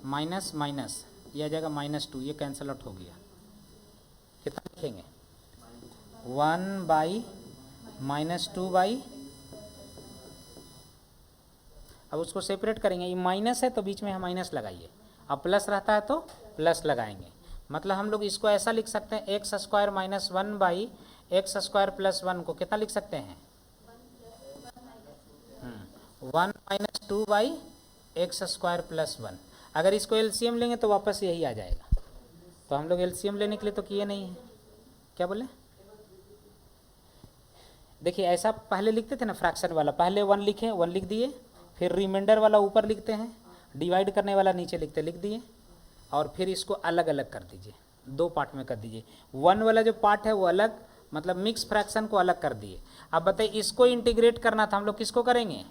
S1: माइनस माइनस ये आ जाएगा -2, ये कैंसल आउट हो गया। कितना लिखेंगे 1/- 2 अब उसको सेपरेट करेंगे, ये माइनस है तो बीच में हम माइनस लगाइए, अब प्लस रहता है तो प्लस लगाएंगे। मतलब हम लोग इसको ऐसा लिख सकते हैं x² -1 / x² + 1 को कितना लिख सकते हैं 1 - 2/x² + 1। अगर इसको एलसीएम लेंगे तो वापस यही आ जाएगा, तो हम लोग एलसीएम लेने के लिए तो किए नहीं है। क्या बोले, देखिए ऐसा पहले लिखते थे ना फ्रैक्शन वाला, पहले 1 लिखे, 1 लिख दिए, फिर रिमाइंडर वाला ऊपर लिखते हैं, डिवाइड करने वाला नीचे लिख दिए, और फिर इसको अलग अलग कर दीजिए, 2 पार्ट में कर दीजिए। 1 वाला जो पार्ट है वो अलग, मतलब मिक्स फ्रैक्शन को अलग कर दिए। अब बताइए इसको इंटीग्रेट करना था, हम लोग किसको करेंगे,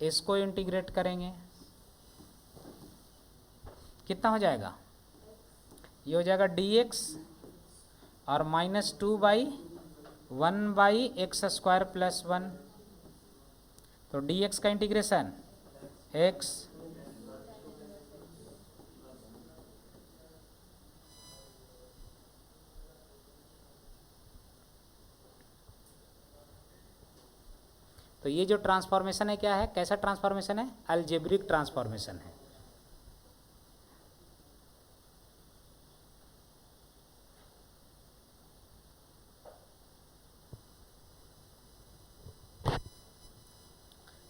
S1: इसको इंटीग्रेट करेंगे, कितना हो जाएगा, ये हो जाएगा dx और -2/1/x² + 1। तो dx का इंटीग्रेशन x तो ये जो ट्रांसफॉर्मेशन है क्या है, कैसा ट्रांसफॉर्मेशन है, अलजेब्रिक ट्रांसफॉर्मेशन है।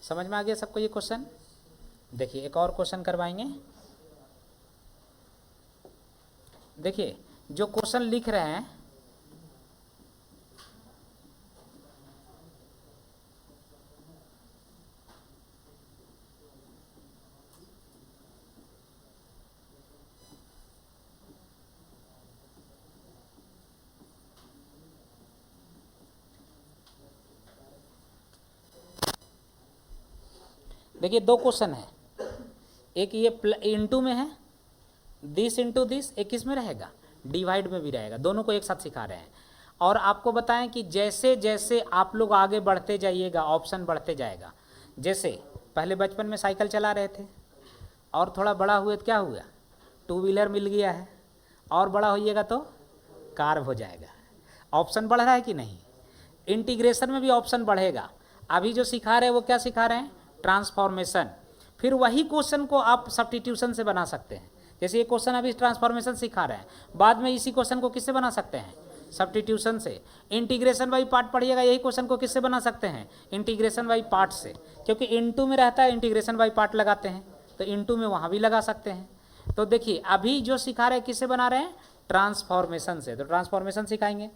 S1: समझ में आ गया सबको ये क्वेश्चन। देखिए एक और क्वेश्चन करवाएंगे। देखिए जो क्वेश्चन लिख रहे हैं देखिए दो क्वेश्चन है, एक ये इंटू में है, दिस इंटू दिस, एक किस में रहेगा, डिवाइड में भी रहेगा, दोनों को एक साथ सिखा रहे हैं। और आपको बताएं कि जैसे जैसे आप लोग आगे बढ़ते जाइएगा ऑप्शन बढ़ते जाएगा। जैसे पहले बचपन में साइकिल चला रहे थे और थोड़ा बड़ा हुए तो क्या हुआ, 2 व्हीलर मिल गया है, और बड़ा होइएगा तो कार हो जाएगा। ऑप्शन बढ़ रहा है कि नहीं, इंटीग्रेशन में भी ऑप्शन बढ़ेगा। अभी जो सिखा रहे हैं वो क्या सिखा रहे हैं, ट्रांसफॉर्मेशन। फिर वही क्वेश्चन को आप सब्स्टिट्यूशन से बना सकते हैं। जैसे ये क्वेश्चन अभी ट्रांसफॉर्मेशन सिखा रहे हैं, बाद में इसी क्वेश्चन को किससे बना सकते हैं, सब्स्टिट्यूशन से। इंटीग्रेशन बाई पार्ट पढ़िएगा, यही क्वेश्चन को किससे बना सकते हैं, इंटीग्रेशन बाई पार्ट से। क्योंकि इनटू में रहता है इंटीग्रेशन बाई पार्ट लगाते हैं, तो इनटू में वहाँ भी लगा सकते हैं। तो देखिए अभी जो सिखा रहे हैं किससे बना रहे हैं, ट्रांसफॉर्मेशन से। तो ट्रांसफॉर्मेशन सिखाएंगे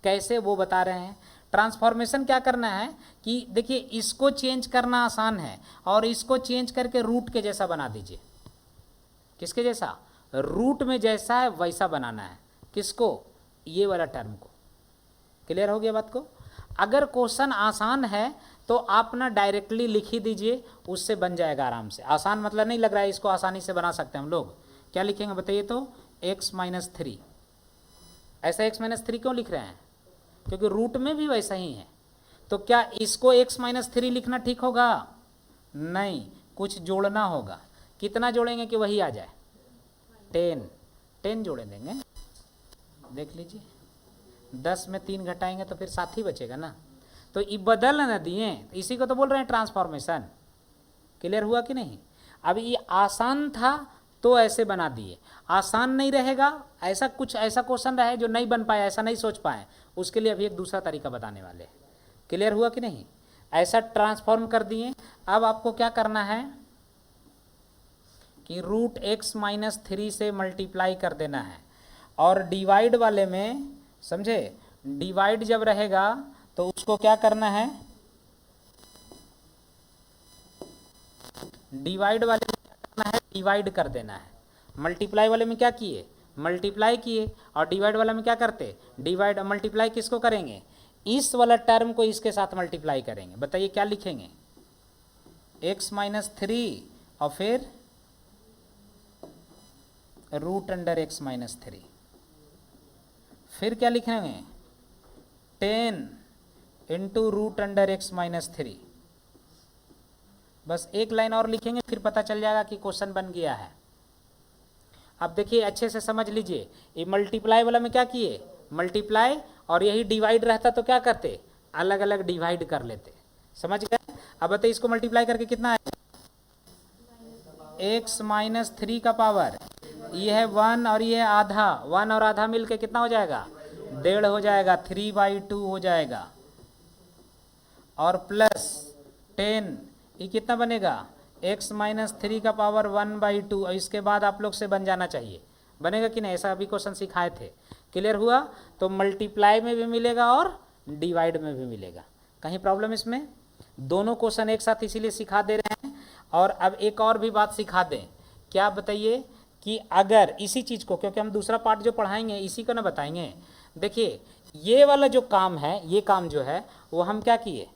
S1: कैसे वो बता रहे हैं। ट्रांसफॉर्मेशन क्या करना है कि देखिए इसको चेंज करना आसान है और इसको चेंज करके रूट के जैसा बना दीजिए। किसके जैसा, रूट में जैसा है वैसा बनाना है। किसको, ये वाला टर्म को। क्लियर हो गया बात को। अगर क्वेश्चन आसान है तो आप ना डायरेक्टली लिख ही दीजिए, उससे बन जाएगा आराम से। आसान मतलब नहीं लग रहा है, इसको आसानी से बना सकते हैं हम लोग। क्या लिखेंगे बताइए तो, x-3। ऐसा x-3 क्यों लिख रहे हैं, क्योंकि रूट में भी वैसा ही है। तो क्या इसको x-3 लिखना ठीक होगा, नहीं, कुछ जोड़ना होगा। कितना जोड़ेंगे कि वही आ जाए, 10 जोड़े देंगे। देख लीजिए 10 में 3 घटाएंगे तो फिर 7 ही बचेगा ना। तो ये बदल न दिए, इसी को तो बोल रहे हैं ट्रांसफॉर्मेशन। क्लियर हुआ कि नहीं। अब ये आसान था तो ऐसे बना दिए, आसान नहीं रहेगा, ऐसा कुछ ऐसा क्वेश्चन रहे जो नहीं बन पाए, ऐसा नहीं सोच पाए, उसके लिए अभी एक दूसरा तरीका बताने वाले हैं। क्लियर हुआ कि नहीं। ऐसा ट्रांसफॉर्म कर दिए। अब आपको क्या करना है कि √x-3 से मल्टीप्लाई कर देना है। और डिवाइड वाले में समझे, डिवाइड जब रहेगा तो उसको क्या करना है, डिवाइड वाले में क्या करना है, डिवाइड कर देना है। मल्टीप्लाई वाले में क्या किए, मल्टीप्लाई किए, और डिवाइड वाला में क्या करते, डिवाइड। मल्टीप्लाई किसको करेंगे, इस वाला टर्म को इसके साथ मल्टीप्लाई करेंगे। बताइए क्या लिखेंगे, x-3 और फिर √x-3। फिर क्या लिखेंगे, 10 इंटू √x-3। बस एक लाइन और लिखेंगे, फिर पता चल जाएगा कि क्वेश्चन बन गया है। अब देखिए अच्छे से समझ लीजिए, ये मल्टीप्लाई वाला में क्या किए, मल्टीप्लाई, और यही डिवाइड रहता तो क्या करते, अलग अलग डिवाइड कर लेते। समझ गए। अब बताइए इसको मल्टीप्लाई करके कितना है, x-3 का पावर, ये है 1 और ये है आधा, 1 और आधा मिलके कितना हो जाएगा, 1.5 हो जाएगा, 3/2 हो जाएगा। और प्लस 10, ये कितना बनेगा, x-3 का पावर 1/2। और इसके बाद आप लोग से बन जाना चाहिए, बनेगा कि नहीं, ऐसा अभी क्वेश्चन सिखाए थे। क्लियर हुआ। तो मल्टीप्लाई में भी मिलेगा और डिवाइड में भी मिलेगा, कहीं प्रॉब्लम इसमें। दोनों क्वेश्चन एक साथ इसीलिए सिखा दे रहे हैं। और अब एक और भी बात सिखा दें, क्या बताइए कि अगर इसी चीज़ को, क्योंकि हम दूसरा पार्ट जो पढ़ाएंगे इसी को ना बताएंगे। देखिए ये वाला जो काम है, ये काम जो है वो हम क्या किए,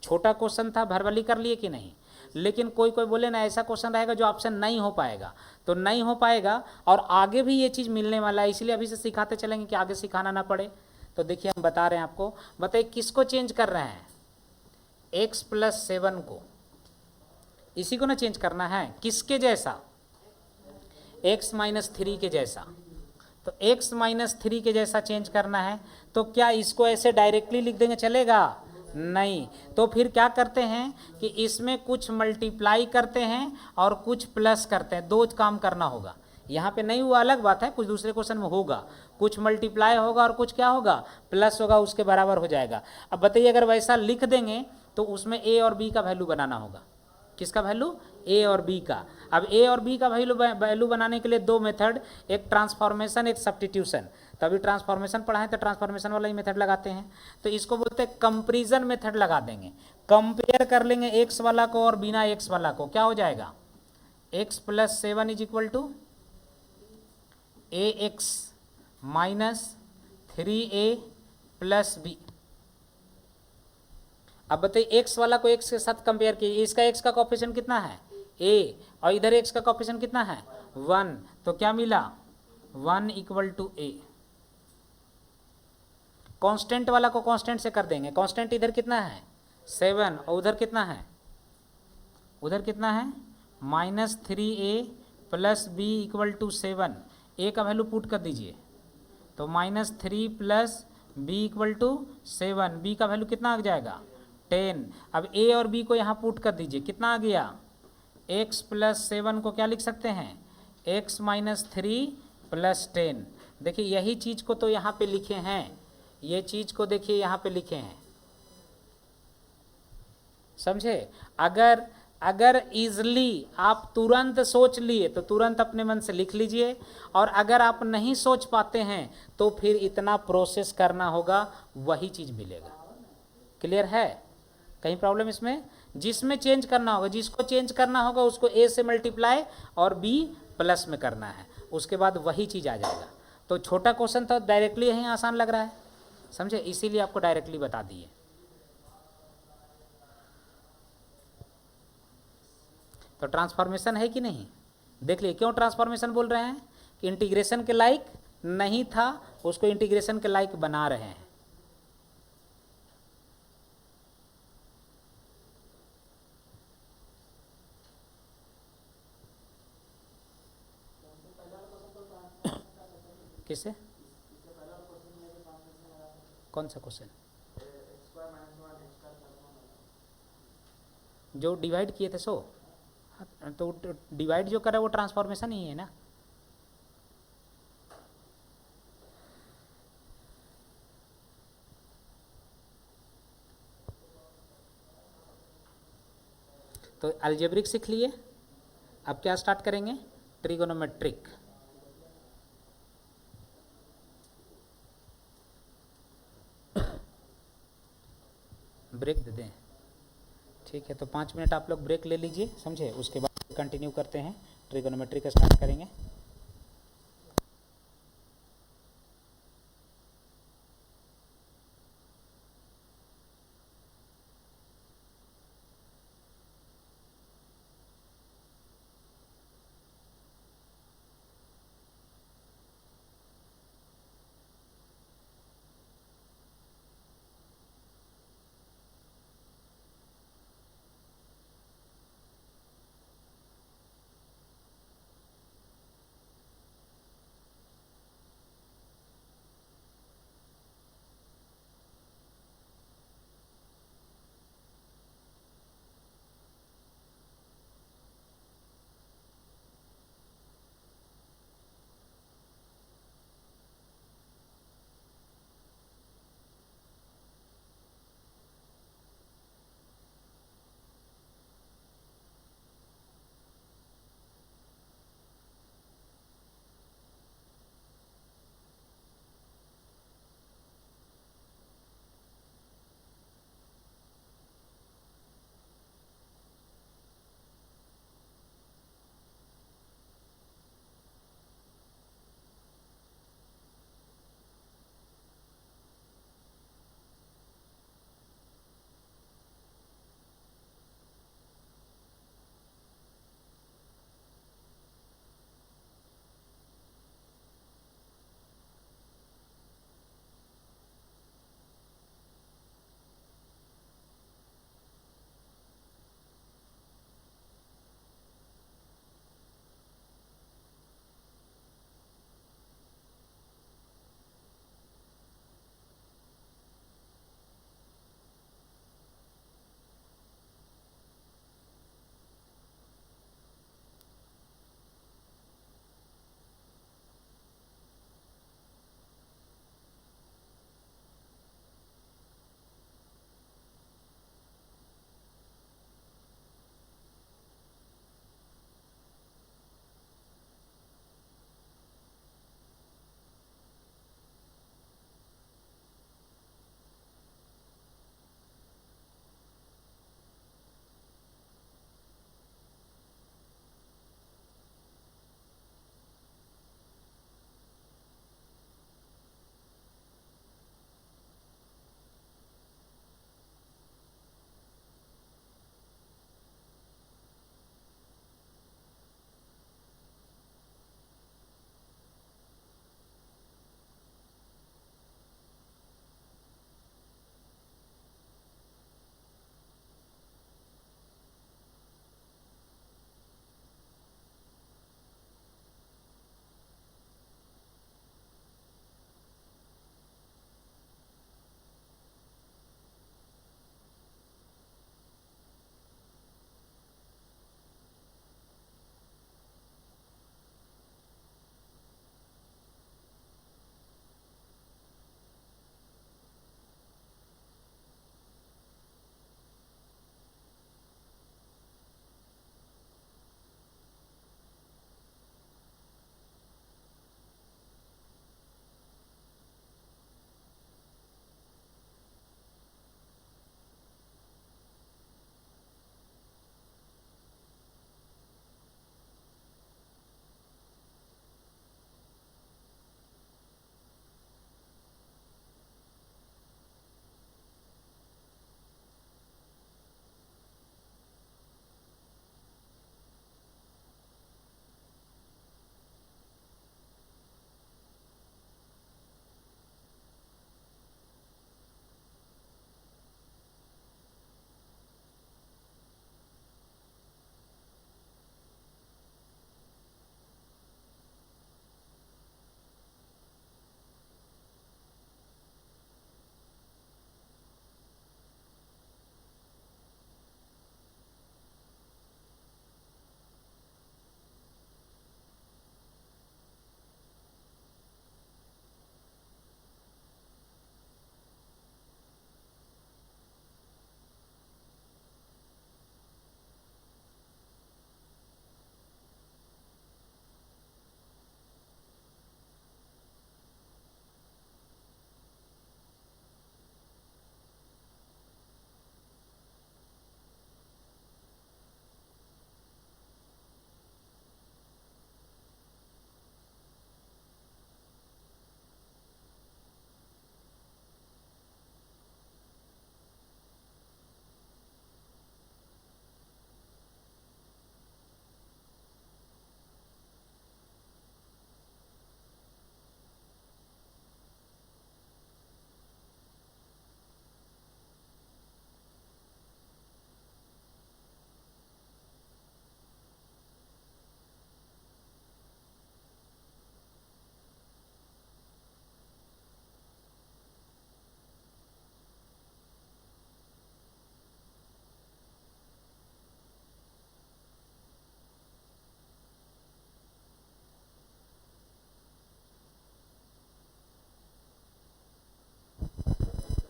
S1: छोटा क्वेश्चन था, भरवली कर लिए कि नहीं। लेकिन कोई कोई बोले ना ऐसा क्वेश्चन रहेगा जो ऑप्शन नहीं हो पाएगा, तो नहीं हो पाएगा और आगे भी ये चीज़ मिलने वाला है, इसलिए अभी से सिखाते चलेंगे कि आगे सिखाना ना पड़े। तो देखिए हम बता रहे हैं आपको, बताइए किसको चेंज कर रहे हैं, x+7 को, इसी को ना चेंज करना है, किसके जैसा, x-3 के जैसा। तो x-3 के जैसा चेंज करना है, तो क्या इसको ऐसे डायरेक्टली लिख देंगे चलेगा, नहीं। तो फिर क्या करते हैं कि इसमें कुछ मल्टीप्लाई करते हैं और कुछ प्लस करते हैं, दो काम करना होगा। यहाँ पे नहीं हुआ अलग बात है, कुछ दूसरे क्वेश्चन में होगा, कुछ मल्टीप्लाई होगा और कुछ क्या होगा, प्लस होगा, उसके बराबर हो जाएगा। अब बताइए अगर वैसा लिख देंगे तो उसमें ए और बी का वैल्यू बनाना होगा, किसका वैल्यू, ए और बी का। अब ए और बी का वैल्यू बनाने के लिए दो मेथड, एक ट्रांसफॉर्मेशन एक सब्स्टिट्यूशन। तो अभी ट्रांसफॉर्मेशन पढ़ाएं तो ट्रांसफॉर्मेशन वाला ही मेथड लगाते हैं, तो इसको बोलते हैं कंपेरिजन मेथड लगा देंगे। कंपेयर कर लेंगे एक्स वाला को और बिना एक्स वाला को, क्या हो जाएगा, x+7 is equal to ax - 3a + b। अब बताइए x वाला को x के साथ कंपेयर कीजिए, इसका x का कोफिशिएंट कितना है, a, और इधर x का कोफिशिएंट कितना है, 1, तो क्या मिला, 1 = a। कांस्टेंट वाला को कांस्टेंट से कर देंगे, कांस्टेंट इधर कितना है, 7, और उधर कितना है, उधर कितना है, -3a + b = 7। a का वैल्यू पुट कर दीजिए, तो -3 + b = 7, b का वैल्यू कितना आ जाएगा, 10। अब a और b को यहाँ पुट कर दीजिए, कितना आ गया, x+7 को क्या लिख सकते हैं, x - 3 + 10। देखिए यही चीज़ को तो यहाँ पे लिखे हैं, ये चीज़ को देखिए यहाँ पे लिखे हैं, समझे। अगर इजली आप तुरंत सोच लिए तो तुरंत अपने मन से लिख लीजिए, और अगर आप नहीं सोच पाते हैं तो फिर इतना प्रोसेस करना होगा, वही चीज़ मिलेगा। क्लियर है, कहीं प्रॉब्लम इसमें, जिसमें चेंज करना होगा, जिसको चेंज करना होगा उसको a से मल्टीप्लाई और b प्लस में करना है, उसके बाद वही चीज़ आ जाएगा। तो छोटा क्वेश्चन था, डायरेक्टली यहीं आसान लग रहा है, समझे, इसीलिए आपको डायरेक्टली बता दिए। तो ट्रांसफॉर्मेशन है कि नहीं, देख लिए क्यों ट्रांसफॉर्मेशन बोल रहे हैं, कि इंटीग्रेशन के लायक नहीं था, उसको इंटीग्रेशन के लायक बना रहे हैं। किसे, कौन सा क्वेश्चन, जो डिवाइड किए थे सो, तो डिवाइड जो करा वो ट्रांसफॉर्मेशन ही है ना। तो अलजेब्रिक सीख लिए, अब क्या स्टार्ट करेंगे, ट्रिगोनोमेट्रिक। ब्रेक दे दें, ठीक है, तो 5 मिनट आप लोग ब्रेक ले लीजिए, समझे, उसके बाद कंटिन्यू करते हैं, ट्रिगोनोमेट्रिक स्टार्ट करेंगे।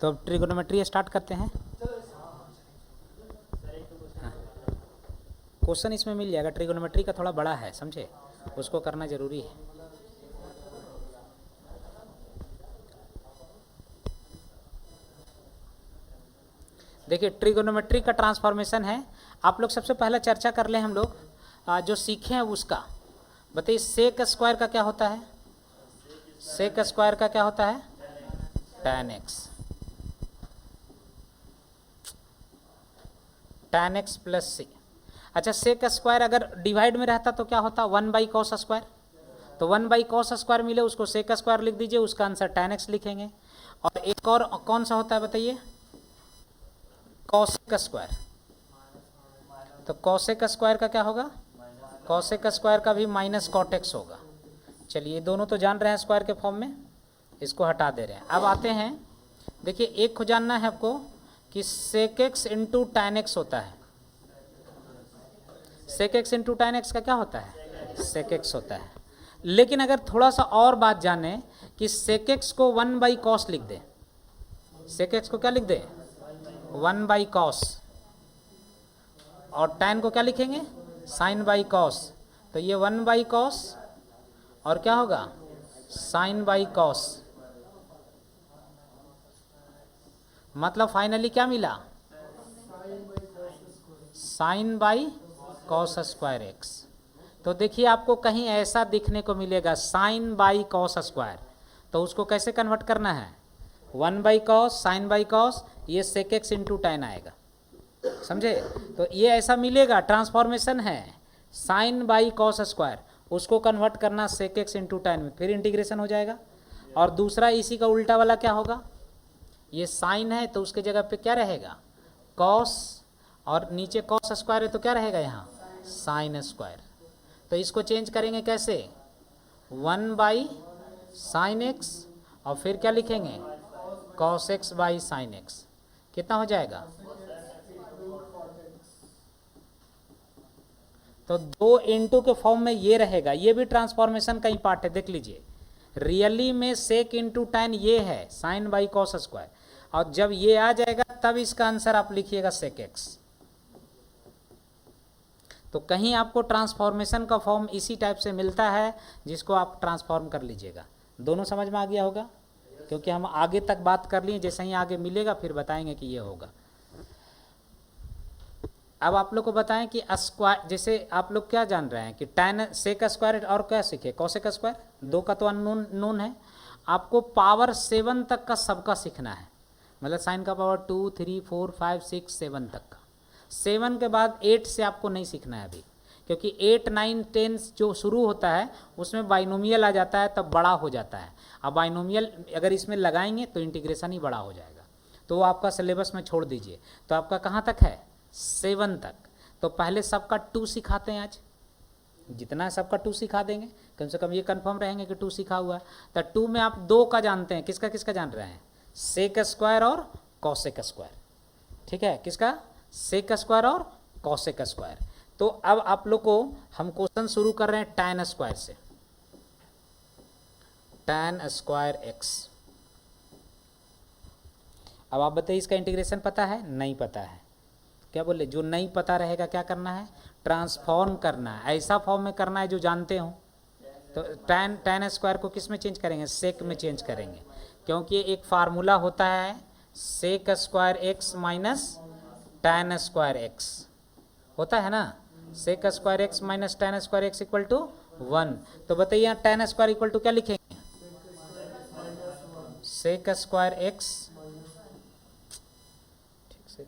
S1: तो अब ट्रिगोनोमेट्री स्टार्ट करते हैं। क्वेश्चन इसमें मिल जाएगा, ट्रिगोनोमेट्री का थोड़ा बड़ा है, समझे, उसको करना जरूरी है। देखिए ट्रिगोनोमेट्री का ट्रांसफॉर्मेशन है, आप लोग सबसे पहले चर्चा कर लें हम लोग जो सीखे हैं उसका। बताइए सेक स्क्वायर का क्या होता है? सेक स्क्वायर का क्या होता है? tan x, tan x plus C. अच्छा सेक स्क्वायर अगर डिवाइड में रहता तो क्या होता? 1/cos square. तो 1/cos स्क्वायर मिले उसको सेक स्क्वायर लिख दीजिए, उसका आंसर tan x लिखेंगे। और एक और कौन सा होता है बताइए? Cosec square. तो कॉसेक स्क्वायर का क्या होगा? कॉसेक स्क्वायर का भी माइनस कॉट एक्स होगा। चलिए दोनों तो जान रहे हैं स्क्वायर के फॉर्म में, इसको हटा दे रहे हैं। अब आते हैं, देखिए एक को जानना है आपको कि sec x into tan x होता है। Sec x into tan x का क्या होता है? सेक एक्स होता है। लेकिन अगर थोड़ा सा और बात जाने कि सेक एक्स को 1/cos लिख दे, सेक एक्स को क्या लिख दे? 1/cos, और tan को क्या लिखेंगे? sin/cos। तो ये 1/cos और क्या होगा? sin/cos। मतलब फाइनली क्या मिला? sin/cos square x. तो देखिए आपको कहीं ऐसा दिखने को मिलेगा sin/cos स्क्वायर, तो उसको कैसे कन्वर्ट करना है? 1/cos sin/cos, ये sec x इंटू टैन आएगा, समझे? तो ये ऐसा मिलेगा, ट्रांसफॉर्मेशन है sin/cos स्क्वायर, उसको कन्वर्ट करना sec x इंटू टैन में, फिर इंटीग्रेशन हो जाएगा। और दूसरा इसी का उल्टा वाला क्या होगा? ये साइन है तो उसके जगह पे क्या रहेगा? cos, और नीचे cos स्क्वायर है तो क्या रहेगा यहाँ? sin square. तो इसको चेंज करेंगे कैसे? 1/sin x और फिर क्या लिखेंगे? cos x/sin x। कितना हो जाएगा? तो 2 इंटू के फॉर्म में ये रहेगा, ये भी ट्रांसफॉर्मेशन का ही पार्ट है, देख लीजिए। रियली में सेक इंटू टैन ये है sin/cos स्क्वायर, और जब ये आ जाएगा तब इसका आंसर आप लिखिएगा सेक एक्स। तो कहीं आपको ट्रांसफॉर्मेशन का फॉर्म इसी टाइप से मिलता है, जिसको आप ट्रांसफॉर्म कर लीजिएगा। दोनों समझ में आ गया होगा, क्योंकि हम आगे तक बात कर लिए, जैसे ही आगे मिलेगा फिर बताएंगे कि ये होगा। अब आप लोग को बताएं कि स्क्वायर, जैसे आप लोग क्या जान रहे हैं कि टैन सेक स्क्वायर और क्या सीखे? कॉसेक स्क्वायर, 2 का तो अननोन है। आपको पावर 7 तक का सबका सीखना है, मतलब साइन का पावर 2 3 4 5 6 7 तक का। 7 के बाद 8 से आपको नहीं सीखना है अभी, क्योंकि 8 9 10 जो शुरू होता है उसमें बाइनोमियल आ जाता है, तब बड़ा हो जाता है। अब बाइनोमियल अगर इसमें लगाएंगे तो इंटीग्रेशन ही बड़ा हो जाएगा, तो वो आपका सिलेबस में छोड़ दीजिए। तो आपका कहाँ तक है? 7 तक। तो पहले सबका 2 सिखाते हैं, आज जितना है सबका 2 सिखा देंगे, कम से कम ये कंफर्म रहेंगे कि 2 सीखा हुआ है। तो 2 में आप 2 का जानते हैं, किसका किसका जान रहे हैं? सेक स्क्वायर और कॉसेक स्क्वायर, ठीक है? किसका? सेक स्क्वायर और कॉसेक स्क्वायर। तो अब आप लोग को हम क्वेश्चन शुरू कर रहे हैं टैन स्क्वायर से, टैन स्क्वायर एक्स। अब आप बताइए इसका इंटीग्रेशन पता है? नहीं पता है। क्या बोले? जो नहीं पता रहेगा क्या करना है? ट्रांसफॉर्म करना है, ऐसा फॉर्म में करना है जो जानते हो। तो टैन स्क्वायर को किस में चेंज करेंगे? सेक में चेंज करेंगे, क्योंकि एक फार्मूला होता है sec square x minus tan square x, होता है ना? Sec square x minus tan square x equal to 1। तो बताइए यहाँ टैन स्क्वायर इक्वल टू क्या लिखेंगे? सेक स्क्वायर एक्स, ठीक से,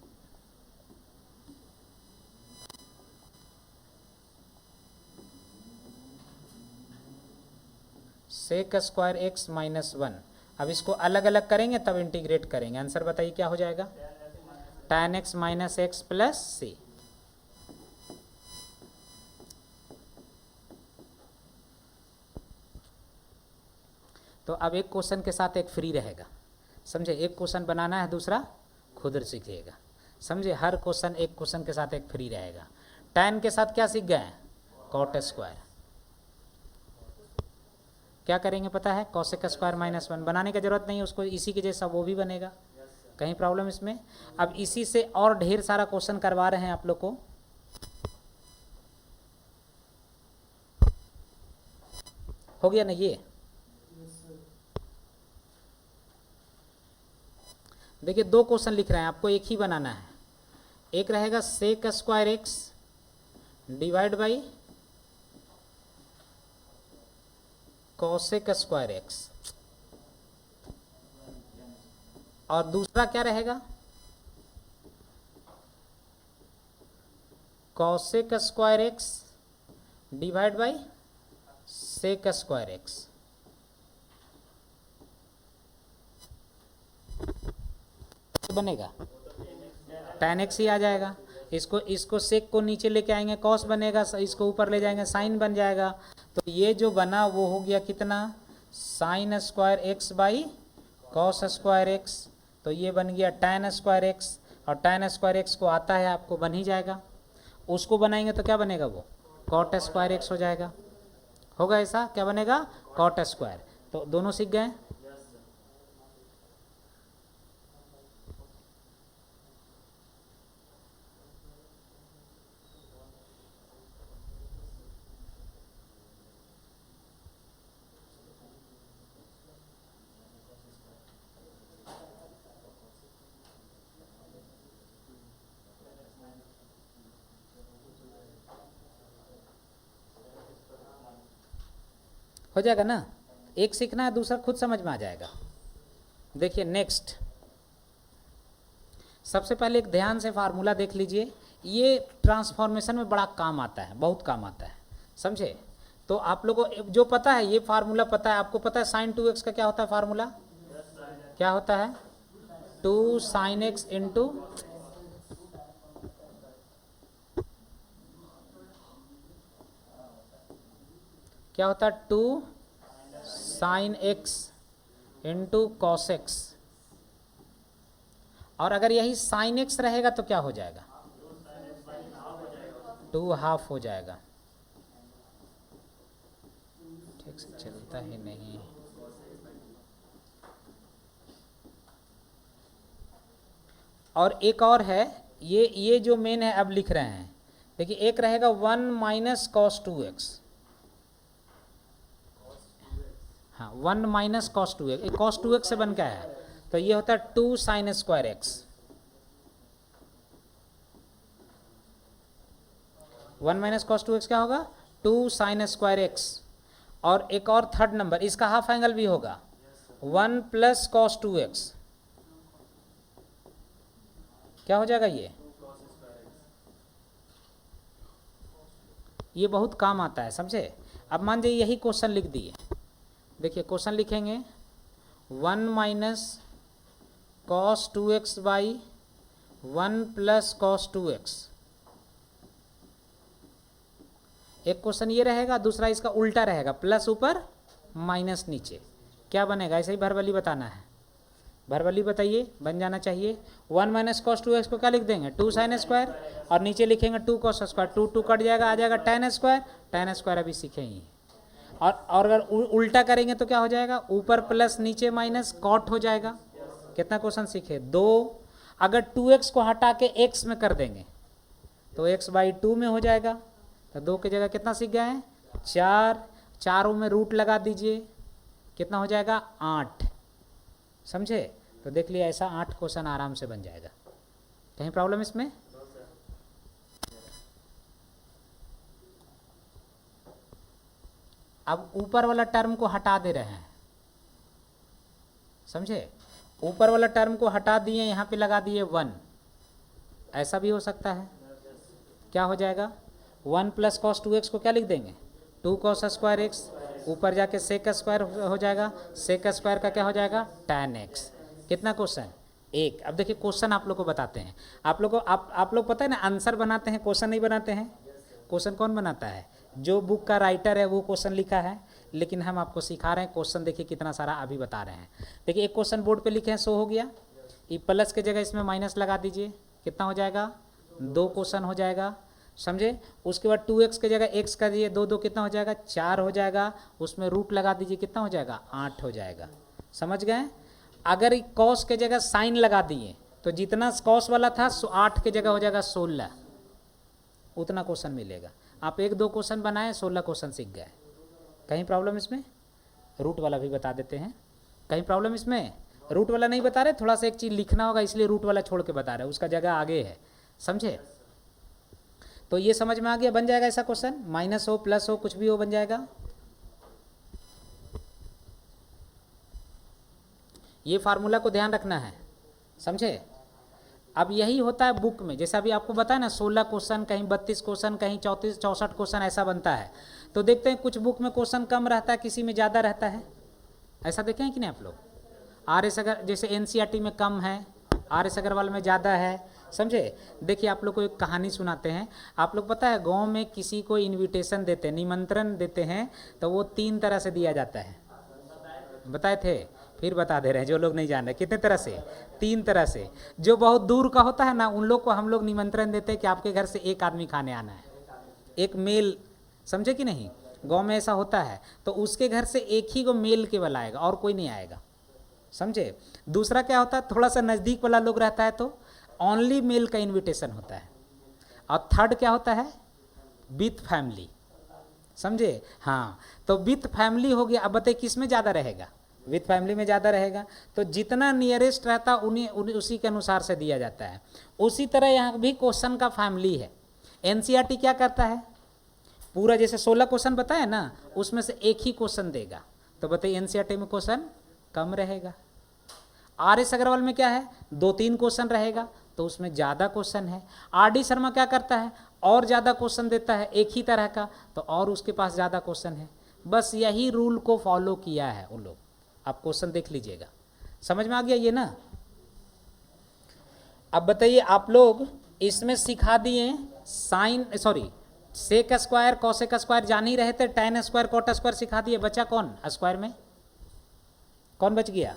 S1: सेक स्क्वायर एक्स माइनस 1। अब इसको अलग अलग करेंगे तब इंटीग्रेट करेंगे। आंसर बताइए क्या हो जाएगा? Tan X minus X plus C. तो अब एक क्वेश्चन के साथ एक फ्री रहेगा, समझे? एक क्वेश्चन बनाना है, दूसरा खुद सीखिएगा, समझे? हर क्वेश्चन एक क्वेश्चन के साथ एक फ्री रहेगा। टैन के साथ क्या सीख गए? Cot square. क्या करेंगे पता है? कॉसेक स्क्वायर माइनस 1 बनाने की जरूरत नहीं है उसको, इसी के जैसा वो भी बनेगा, कहीं प्रॉब्लम इसमें? अब इसी से और ढेर सारा क्वेश्चन करवा रहे हैं आप लोग को। हो गया ना ये? देखिए 2 क्वेश्चन लिख रहे हैं, आपको एक ही बनाना है। एक रहेगा sec square x divide by cosec square x, और दूसरा क्या रहेगा? Cosec square x divide by sec square x. बनेगा tan x ही आ जाएगा। इसको सेक को नीचे लेके आएंगे कॉस बनेगा, इसको ऊपर ले जाएंगे साइन बन जाएगा। तो ये जो बना वो हो गया कितना? Sine square x by cos square x. तो ये बन गया tan स्क्वायर एक्स, और tan स्क्वायर एक्स को आता है आपको, बन ही जाएगा। उसको बनाएंगे तो क्या बनेगा? वो कॉट स्क्वायर एक्स हो जाएगा। होगा ऐसा? क्या बनेगा? Cot square. तो दोनों सीख गए। हो जाएगा ना? एक सीखना है, दूसरा खुद समझ में आ जाएगा। देखिए नेक्स्ट, सबसे पहले एक ध्यान से फार्मूला देख लीजिए। ये ट्रांसफॉर्मेशन में बड़ा काम आता है, बहुत काम आता है, समझे? तो आप लोगों को जो पता है, ये फार्मूला पता है, आपको पता है साइन 2x का क्या होता है फार्मूला? क्या होता है? 2 साइन एक्स इंटू क्या होता है? 2 sine x into cos x. और अगर यही साइन एक्स रहेगा तो क्या हो जाएगा? 2 हाफ हो जाएगा। ठीक से चलता ही नहीं। और एक और है, ये जो मेन है अब लिख रहे हैं। देखिए एक रहेगा 1 माइनस कॉस 2x। हाँ 1 minus cos 2x, cos 2x से बन क्या है? तो ये होता है 2 sine square x. 1 minus cos 2x क्या होगा? 2 साइन स्क्वायर एक्स। और एक और थर्ड नंबर, इसका हाफ एंगल भी होगा 1 प्लस कॉस 2x। क्या हो जाएगा ये बहुत काम आता है, समझे? अब मान जाइए यही क्वेश्चन लिख दिए। देखिए क्वेश्चन लिखेंगे 1 minus cos 2x by 1 plus cos 2x। एक क्वेश्चन ये रहेगा, दूसरा इसका उल्टा रहेगा, प्लस ऊपर माइनस नीचे। क्या बनेगा? ऐसे ही भरवली बताना है। भरवली बताइए, बन जाना चाहिए। 1 माइनस कॉस 2x को क्या लिख देंगे? 2 साइन स्क्वायर, और नीचे लिखेंगे 2 कॉस स्क्वायर। 2 2 कट जाएगा, आ जाएगा tan स्क्वायर। tan स्क्वायर अभी सीखेंगे। और अगर उल्टा करेंगे तो क्या हो जाएगा? ऊपर प्लस नीचे माइनस, कॉट हो जाएगा। कितना क्वेश्चन सीखे? 2। अगर 2x को हटा के x में कर देंगे तो x बाई 2 में हो जाएगा। तो 2 की जगह कितना सीख गए हैं? 4। चारों में रूट लगा दीजिए, कितना हो जाएगा? 8। समझे? तो देख लिया, ऐसा 8 क्वेश्चन आराम से बन जाएगा। कहीं प्रॉब्लम इसमें? अब ऊपर वाला टर्म को हटा दे रहे हैं, समझे? ऊपर वाला टर्म को हटा दिए, यहाँ पे लगा दिए 1। ऐसा भी हो सकता है। क्या हो जाएगा? 1 प्लस कॉस 2x को क्या लिख देंगे? 2 कॉस स्क्वायर एक्स। ऊपर जाके सेक स्क्वायर हो जाएगा, सेक स्क्वायर का क्या हो जाएगा? tan x। कितना क्वेश्चन? 1। अब देखिए क्वेश्चन आप लोग को बताते हैं। आप लोग पता है ना, आंसर बनाते हैं, क्वेश्चन नहीं बनाते हैं। क्वेश्चन कौन बनाता है? जो बुक का राइटर है वो क्वेश्चन लिखा है, लेकिन हम आपको सिखा रहे हैं क्वेश्चन। देखिए कितना सारा अभी बता रहे हैं। देखिए एक क्वेश्चन बोर्ड पे लिखे हैं, 100 हो गया। ये प्लस के जगह इसमें माइनस लगा दीजिए, कितना हो जाएगा? 2 क्वेश्चन हो जाएगा, समझे? उसके बाद 2x के जगह x कर दिए, 2 2 कितना हो जाएगा? 4 हो जाएगा। उसमें रूट लगा दीजिए, कितना हो जाएगा? 8 हो जाएगा। समझ गए? अगर कॉस के जगह साइन लगा दिए तो जितना कॉस वाला था 8 के जगह हो जाएगा 16, उतना क्वेश्चन मिलेगा। आप 1-2 क्वेश्चन बनाए 16 क्वेश्चन सीख गए। कहीं प्रॉब्लम इसमें? रूट वाला भी बता देते हैं। कहीं प्रॉब्लम इसमें? रूट वाला नहीं बता रहे, थोड़ा सा एक चीज़ लिखना होगा इसलिए रूट वाला छोड़ के बता रहे हैं, उसका जगह आगे है, समझे? तो ये समझ में आ गया, बन जाएगा ऐसा क्वेश्चन, माइनस हो प्लस हो कुछ भी हो बन जाएगा। ये फार्मूला को ध्यान रखना है, समझे? अब यही होता है बुक में, जैसा अभी आपको बताया ना 16 क्वेश्चन, कहीं 32 क्वेश्चन, कहीं 34-64 क्वेश्चन ऐसा बनता है। तो देखते हैं कुछ बुक में क्वेश्चन कम रहता है, किसी में ज़्यादा रहता है, ऐसा देखें हैं कि नहीं आप लोग? RS अगर जैसे NCERT में कम है, RS अग्रवाल में ज़्यादा है, समझे? देखिए आप लोग को एक कहानी सुनाते हैं। आप लोग पता है गांव में किसी को इनविटेशन देते हैं, निमंत्रण देते हैं, तो वो 3 तरह से दिया जाता है। बताए थे, फिर बता दे रहे हैं जो लोग नहीं जान रहे। कितने तरह से? 3 तरह से। जो बहुत दूर का होता है ना, उन लोग को हम लोग निमंत्रण देते हैं कि आपके घर से एक आदमी खाने आना है, एक मेल, समझे कि नहीं? गांव में ऐसा होता है, तो उसके घर से एक ही को मेल केवल आएगा और कोई नहीं आएगा, समझे? दूसरा क्या होता है, थोड़ा सा नज़दीक वाला लोग रहता है तो ओनली मेल का इनविटेशन होता है। और थर्ड क्या होता है, विथ फैमिली, समझे? हाँ, तो विथ फैमिली हो गया। अब बताइए किस में ज़्यादा रहेगा? विथ फैमिली में ज़्यादा रहेगा। तो जितना नियरेस्ट रहता उन्हीं उसी के अनुसार से दिया जाता है। उसी तरह यहाँ भी क्वेश्चन का फैमिली है। NCERT क्या करता है, पूरा जैसे 16 क्वेश्चन बताया ना, उसमें से एक ही क्वेश्चन देगा। तो बताइए NCERT में क्वेश्चन कम रहेगा। RS अग्रवाल में क्या है, 2-3 क्वेश्चन रहेगा, तो उसमें ज़्यादा क्वेश्चन है। RD शर्मा क्या करता है, और ज़्यादा क्वेश्चन देता है एक ही तरह का, तो और उसके पास ज़्यादा क्वेश्चन है। बस यही रूल को फॉलो किया है उन लोग। आप क्वेश्चन देख लीजिएगा, समझ में आ गया ये ना? अब बताइए आप लोग इसमें सिखा दिए sine, sorry sec square cosec square जान ही रहे थे, tan स्क्वायर कॉट स्क्वायर सिखा दिए। बचा कौन स्क्वायर में? कौन बच गया?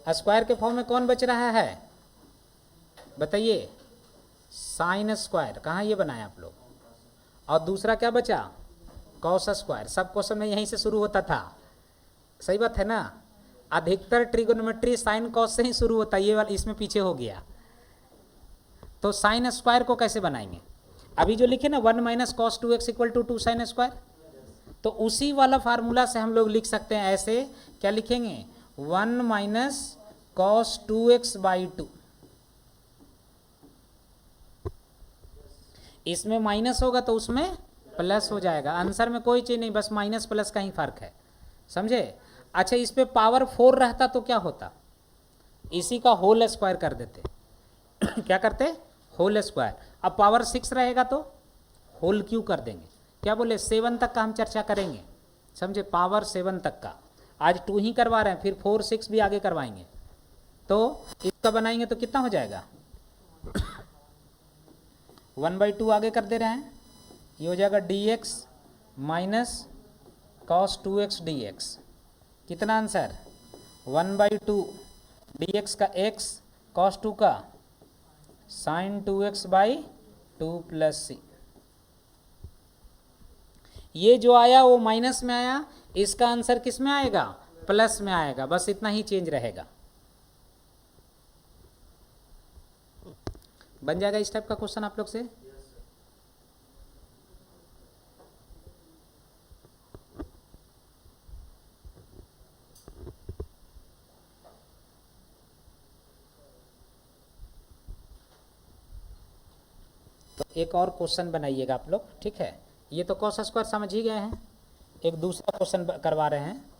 S1: स्क्वायर के फॉर्म में कौन बच रहा है बताइए? Sine square. कहाँ ये बनाया आप लोग? और दूसरा क्या बचा? Cos square. सब क्वेश्चन में यहीं से शुरू होता था, सही बात है ना? अधिकतर ट्रिगोनोमेट्री साइन कॉस से ही शुरू होता है, ये वाला इसमें पीछे हो गया। तो साइन स्क्वायर को कैसे बनाएंगे? अभी जो लिखे ना 1 - cos 2x = 2 sin स्क्वायर, तो उसी वाला फार्मूला से हम लोग लिख सकते हैं ऐसे। क्या लिखेंगे? 1 - cos 2x/2। इसमें माइनस होगा तो उसमें प्लस हो जाएगा। आंसर में कोई चीज़ नहीं, बस माइनस प्लस का ही फर्क है, समझे? अच्छा, इस पे पावर 4 रहता तो क्या होता? इसी का होल स्क्वायर कर देते। क्या करते? Whole square. अब पावर 6 रहेगा तो होल क्यू कर देंगे। क्या बोले? 7 तक का हम चर्चा करेंगे, समझे? पावर 7 तक का। आज 2 ही करवा रहे हैं, फिर 4, 6 भी आगे करवाएंगे। तो इसका बनाएंगे तो कितना हो जाएगा? 1/2 आगे कर दे रहे हैं, ये हो जाएगा dx - cos 2x dx। कितना आंसर? 1/2 dx का x, cos 2 का sin 2x/2 + c। ये जो आया वो माइनस में आया, इसका आंसर किस में आएगा? प्लस में आएगा। बस इतना ही चेंज रहेगा। बन जाएगा इस टाइप का क्वेश्चन आप लोग से। तो एक और क्वेश्चन बनाइएगा आप लोग, ठीक है? ये तो cos स्क्वायर समझ ही गए हैं। एक दूसरा क्वेश्चन करवा रहे हैं।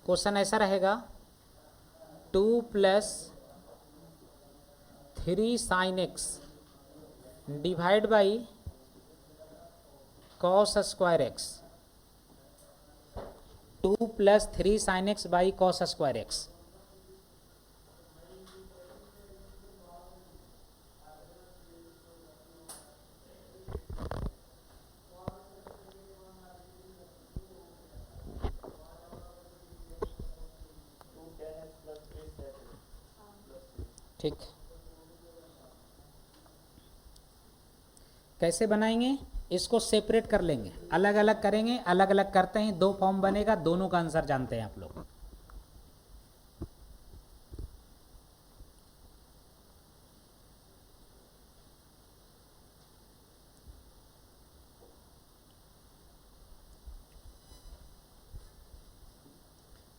S1: क्वेश्चन ऐसा रहेगा, 2 + 3 sin x divide by cos square x। 2 + 3 sin x by cos square x। ठीक, कैसे बनाएंगे? इसको सेपरेट कर लेंगे, अलग अलग करेंगे। अलग अलग करते हैं, 2 फॉर्म बनेगा, दोनों का आंसर जानते हैं आप लोग।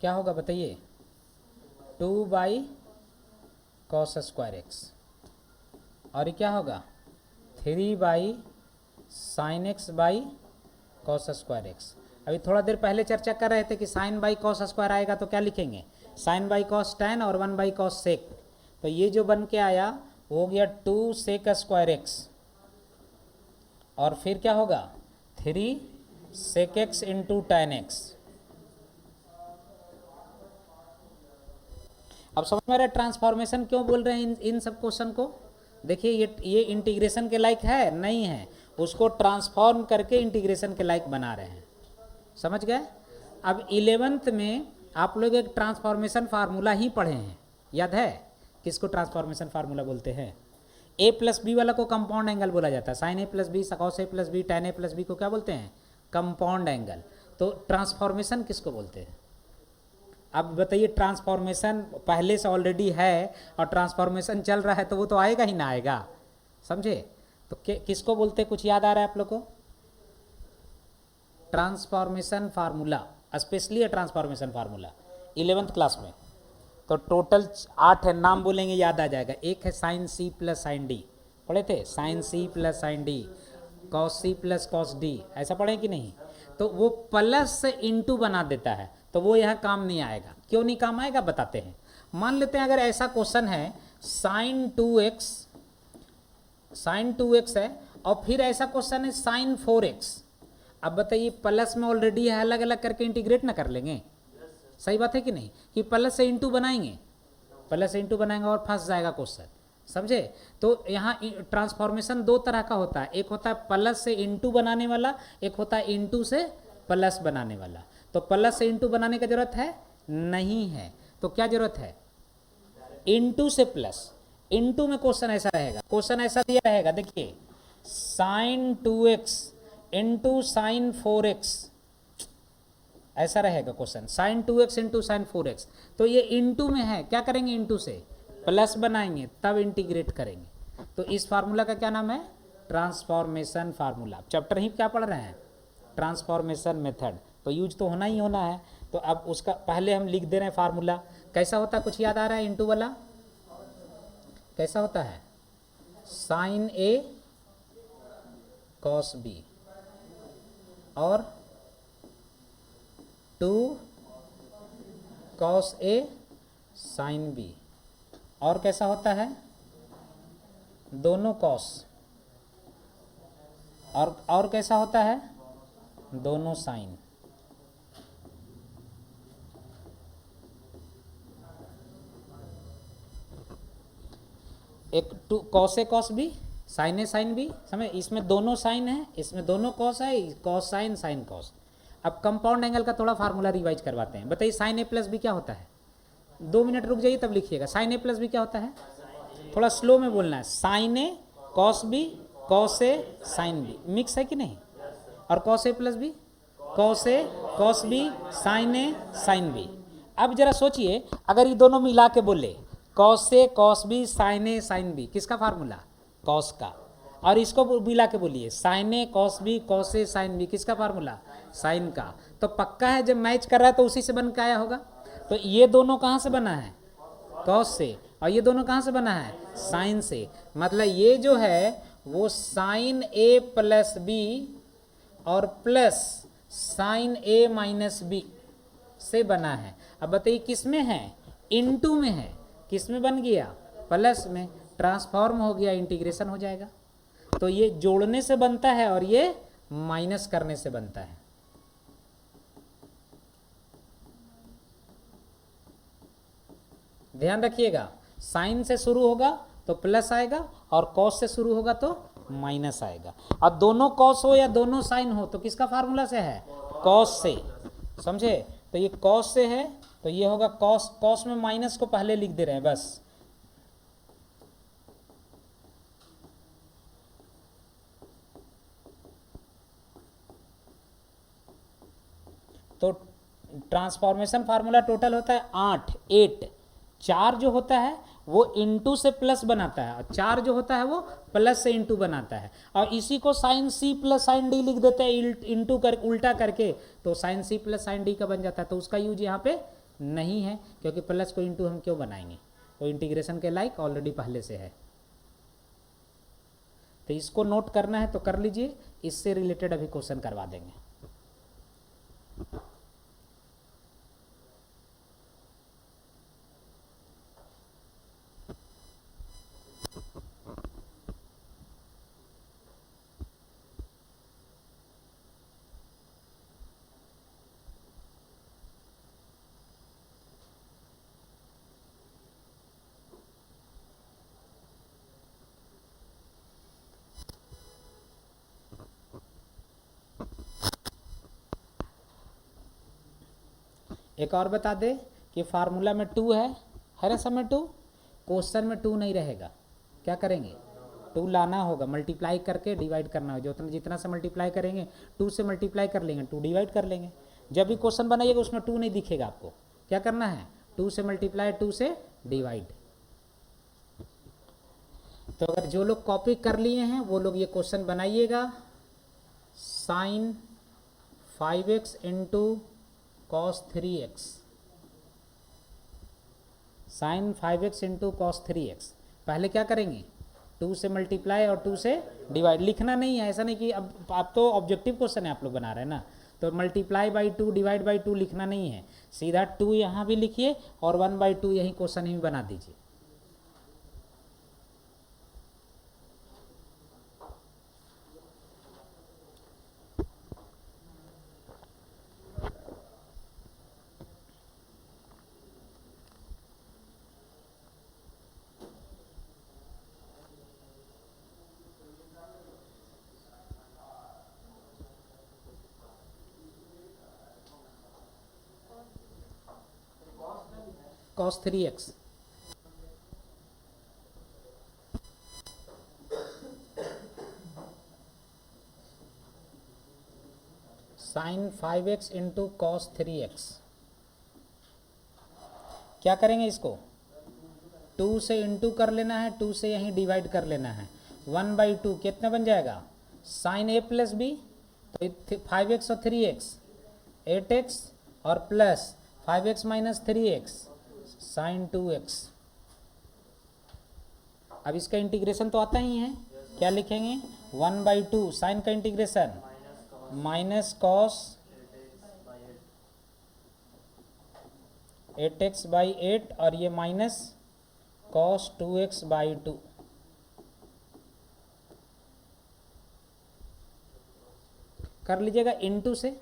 S1: क्या होगा बताइए, 2/cos²x, और ये क्या होगा 3/sin x/cos²x। अभी थोड़ा देर पहले चर्चा कर रहे थे कि sin/cos² आएगा तो क्या लिखेंगे, sin/cos tan और 1/cos sec। तो ये जो बन के आया वो हो गया 2 sec²x, और फिर क्या होगा 3 sec x into tan x। अब समझ में आ रहा है ट्रांसफॉर्मेशन क्यों बोल रहे हैं इन सब क्वेश्चन को। देखिए ये इंटीग्रेशन के लायक है नहीं है, उसको ट्रांसफॉर्म करके इंटीग्रेशन के लायक बना रहे हैं, समझ गए। अब 11th में आप लोग एक ट्रांसफॉर्मेशन फार्मूला ही पढ़े हैं, याद है किसको ट्रांसफॉर्मेशन फार्मूला बोलते हैं, a प्लस बी वाला को कंपाउंड एंगल बोला जाता है, साइन ए प्लस बी cos ए प्लस बी tan ए प्लस बी को क्या बोलते हैं, कंपाउंड एंगल। तो ट्रांसफॉर्मेशन किसको बोलते हैं। अब बताइए ट्रांसफॉर्मेशन पहले से ऑलरेडी है और ट्रांसफॉर्मेशन चल रहा है तो वो तो आएगा ही ना आएगा, समझे। तो किसको बोलते हैं, कुछ याद आ रहा है आप लोग को, transformation formula, specially transformation formula 11th class में। तो टोटल 8 है, नाम बोलेंगे याद आ जाएगा। एक है sine c plus sine d, पढ़े थे, sine c plus sine d, cos c plus cos d, ऐसा पढ़े कि नहीं। तो वो प्लस से इंटू बना देता है, तो वो यहाँ काम नहीं आएगा। क्यों नहीं काम आएगा बताते हैं। मान लेते हैं अगर ऐसा क्वेश्चन है साइन 2x है और फिर ऐसा क्वेश्चन है साइन 4x। अब बताइए प्लस में ऑलरेडी है, अलग अलग करके इंटीग्रेट ना कर लेंगे, सही बात है कि नहीं, कि प्लस से इंटू बनाएंगे, प्लस से इंटू बनाएंगे और फंस जाएगा क्वेश्चन, समझे। तो यहाँ ट्रांसफॉर्मेशन दो तरह का होता है, एक होता है प्लस से इंटू बनाने वाला, एक होता है इंटू से प्लस बनाने वाला। तो प्लस से इंटू बनाने की जरूरत है नहीं है, तो क्या जरूरत है, इंटू से प्लस। इंटू में क्वेश्चन ऐसा रहेगा, क्वेश्चन ऐसा दिया रहेगा, देखिए sign 2x into sine 4x, ऐसा रहेगा question, sign 2x into sine 4x। तो ये इंटू में है, क्या करेंगे, इंटू से प्लस बनाएंगे तब इंटीग्रेट करेंगे। तो इस फार्मूला का क्या नाम है, ट्रांसफॉर्मेशन फार्मूला। चैप्टर ही क्या पढ़ रहे हैं, ट्रांसफॉर्मेशन मेथड, तो यूज तो होना ही होना है। तो अब उसका पहले हम लिख दे रहे हैं फार्मूला, कैसा होता है, कुछ याद आ रहा है, इंटू वाला कैसा होता है, साइन ए कॉस बी और 2 कॉस ए साइन बी, और कैसा होता है, दोनों कॉस, और कैसा होता है, दोनों साइन। एक 2 cos A cos B, sign A sine B, समझे, इसमें दोनों साइन है, इसमें दोनों कॉस है, कॉस साइन साइन कॉस। अब कंपाउंड एंगल का थोड़ा फार्मूला रिवाइज करवाते हैं। बताइए साइन ए प्लस बी क्या होता है, 2 मिनट रुक जाइए तब लिखिएगा। साइन ए प्लस बी क्या होता है, थोड़ा स्लो में बोलना है, sign A cos B cos A sine B, mix है कि नहीं। और cos A plus B, cos A cos B sign A sine B. अब जरा सोचिए अगर ये दोनों मिला के बोले cos A cos B sign A sine B, किसका फार्मूला, कॉस का। और इसको मिला के बोलिए sign A cos B cos A sine B, किसका फार्मूला, साइन का। तो पक्का है जब मैच कर रहा है तो उसी से बन के आया होगा। तो ये दोनों कहाँ से बना है, कॉस से, और ये दोनों कहाँ से बना है, साइन से। मतलब ये जो है वो साइन ए प्लस बी और प्लस साइन ए माइनस बी से बना है। अब बताइए किस में है, इनटू में है, किस में बन गया, प्लस में, ट्रांसफॉर्म हो गया, इंटीग्रेशन हो जाएगा। तो ये जोड़ने से बनता है और ये माइनस करने से बनता है। ध्यान रखिएगा, साइन से शुरू होगा तो प्लस आएगा और कॉस से शुरू होगा तो माइनस आएगा। अब दोनों कॉस हो या दोनों साइन हो तो किसका फार्मूला से है, कॉस से, समझे। तो ये कॉस से है तो ये होगा कॉस, कॉस में माइनस को पहले लिख दे रहे हैं बस। तो ट्रांसफॉर्मेशन फार्मूला टोटल होता है 8। 4 जो होता है वो इंटू से प्लस बनाता है, और 4 जो होता है वो प्लस से इंटू बनाता है। और इसी को sine c plus sine d लिख देते हैं इंटू कर उल्टा करके, तो sine c plus sine d का बन जाता है। तो उसका यूज यहाँ पे नहीं है, क्योंकि प्लस को इंटू हम क्यों बनाएंगे, वो इंटीग्रेशन के लायक ऑलरेडी पहले से है। तो इसको नोट करना है तो कर लीजिए, इससे रिलेटेड अभी क्वेश्चन करवा देंगे। एक और बता दे कि फार्मूला में 2 है ना, सब में 2, क्वेश्चन में 2 नहीं रहेगा, क्या करेंगे, 2 लाना होगा, मल्टीप्लाई करके डिवाइड करना होगा, जो जितना से मल्टीप्लाई करेंगे 2 से मल्टीप्लाई कर लेंगे, 2 डिवाइड कर लेंगे। जब भी क्वेश्चन बनाइएगा उसमें 2 नहीं दिखेगा आपको, क्या करना है, 2 से मल्टीप्लाई, 2 से डिवाइड। तो अगर जो लोग कॉपी कर लिए हैं वो लोग ये क्वेश्चन बनाइएगा, sine 5x into cos 3x, sine 5x into cos 3x। पहले क्या करेंगे, 2 से मल्टीप्लाई और 2 से डिवाइड, लिखना नहीं है, ऐसा नहीं कि अब आप तो ऑब्जेक्टिव क्वेश्चन है आप लोग बना रहे हैं ना, तो मल्टीप्लाई बाई 2 डिवाइड बाई 2 लिखना नहीं है, सीधा 2 यहाँ भी लिखिए और 1/2 यही क्वेश्चन ही बना दीजिए। cos 3x, sine 5x into cos 3x। क्या करेंगे, इसको 2 से इंटू कर लेना है, 2 से यहीं डिवाइड कर लेना है, 1/2 कितना बन जाएगा, साइन a प्लस बी, तो 5x और 3x 8x और plus 5x minus 3x sign 2x। अब इसका इंटीग्रेशन तो आता ही है, क्या लिखेंगे, 1/2 साइन का इंटीग्रेशन माइनस कॉस 8x/8 और ये माइनस कॉस 2x/2। कर लीजिएगा इंटू से,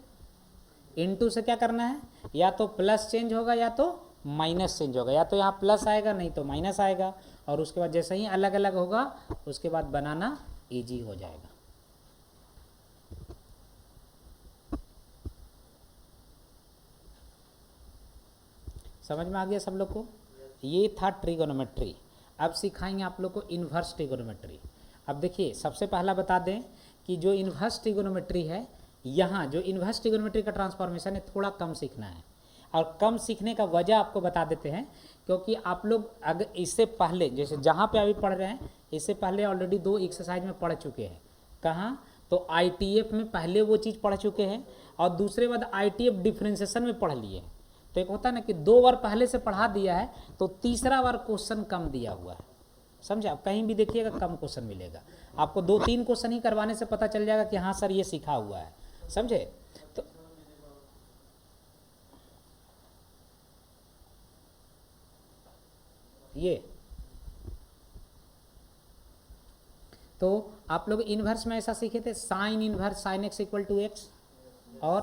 S1: इंटू से क्या करना है, या तो प्लस चेंज होगा या तो माइनस चेंज होगा, या तो यहाँ प्लस आएगा नहीं तो माइनस आएगा, और उसके बाद जैसे ही अलग अलग होगा उसके बाद बनाना इजी हो जाएगा। समझ में आ गया सब लोग को, ये था ट्रिगोनोमेट्री। अब सिखाएंगे आप लोग को इन्वर्स ट्रिगोनोमेट्री। अब देखिए सबसे पहला बता दें कि जो इन्वर्स ट्रिगोनोमेट्री है, यहाँ जो इन्वर्स ट्रिगोनोमेट्री का ट्रांसफॉर्मेशन है थोड़ा कम सीखना है, और कम सीखने का वजह आपको बता देते हैं, क्योंकि आप लोग अगर इससे पहले जैसे जहाँ पे अभी पढ़ रहे हैं, इससे पहले ऑलरेडी 2 एक्सरसाइज में पढ़ चुके हैं। कहाँ, तो ITF में पहले वो चीज़ पढ़ चुके हैं, और दूसरे बाद ITF डिफ्रेंसिएशन में पढ़ लिए हैं। तो एक होता है ना कि 2 बार पहले से पढ़ा दिया है, तो तीसरा बार क्वेश्चन कम दिया हुआ है, समझे। आप कहीं भी देखिएगा कम क्वेश्चन मिलेगा आपको, 2-3 क्वेश्चन ही करवाने से पता चल जाएगा कि हाँ सर ये सीखा हुआ है, समझे। ये तो आप लोग इन्वर्स में ऐसा सीखे थे, sine inverse sine x equal to X, और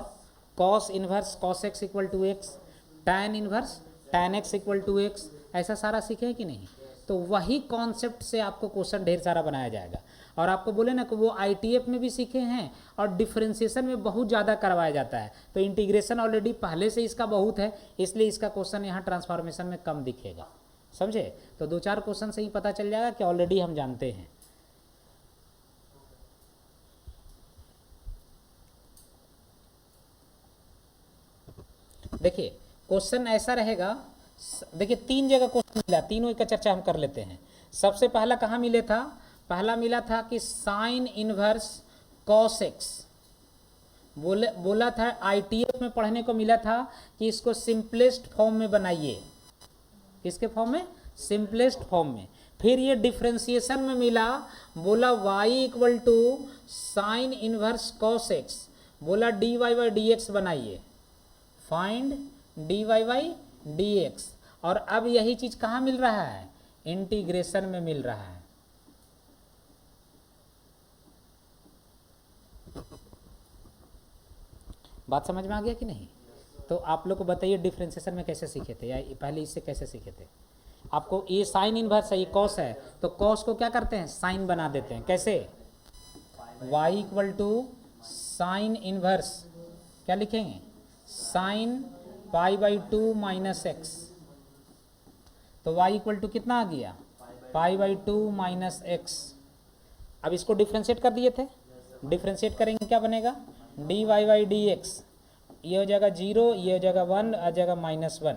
S1: cos inverse cos x equal to X, tan inverse tan x equal to X, ऐसा सारा सीखे हैं कि नहीं। तो वही कॉन्सेप्ट से आपको क्वेश्चन ढेर सारा बनाया जाएगा, और आपको बोले ना कि वो ITF में भी सीखे हैं और डिफ्रेंसिएशन में बहुत ज़्यादा करवाया जाता है, तो इंटीग्रेशन ऑलरेडी पहले से इसका बहुत है, इसलिए इसका क्वेश्चन यहाँ ट्रांसफॉर्मेशन में कम दिखेगा, समझे। तो 2-4 क्वेश्चन से ही पता चल जाएगा कि ऑलरेडी हम जानते हैं। देखिए क्वेश्चन ऐसा रहेगा, देखिए 3 जगह क्वेश्चन मिला, तीनों का चर्चा हम कर लेते हैं। सबसे पहला कहाँ मिले था, पहला मिला था कि साइन इनवर्स कॉस एक्स, बोला था ITF में पढ़ने को मिला था कि इसको सिंपलेस्ट फॉर्म में बनाइए। किसके फॉर्म में? सिंपलेस्ट फॉर्म में। फिर ये डिफ्रेंसिएशन में मिला, बोला y equal to sine inverse cos x, बोला dy बाई डी एक्स बनाइए, find dy by d x. और अब यही चीज कहाँ मिल रहा है? इंटीग्रेशन में मिल रहा है। बात समझ में आ गया कि नहीं? तो आप लोग को बताइए डिफ्रेंसिएशन में कैसे सीखे थे, या पहले इससे कैसे सीखे थे? आपको ये साइन इनवर्स है, ये कॉस है, तो कॉस को क्या करते हैं? साइन बना देते हैं। कैसे? y equal to sine inverse, क्या लिखेंगे? Sine pi by two minus x. तो y इक्वल टू कितना आ गया? Pi by two minus x. अब इसको डिफ्रेंशिएट कर दिए थे, डिफ्रेंशिएट करेंगे क्या बनेगा? dy बाई डी एक्स, ये हो जाएगा 0, ये हो जाएगा 1, आ जाएगा -1।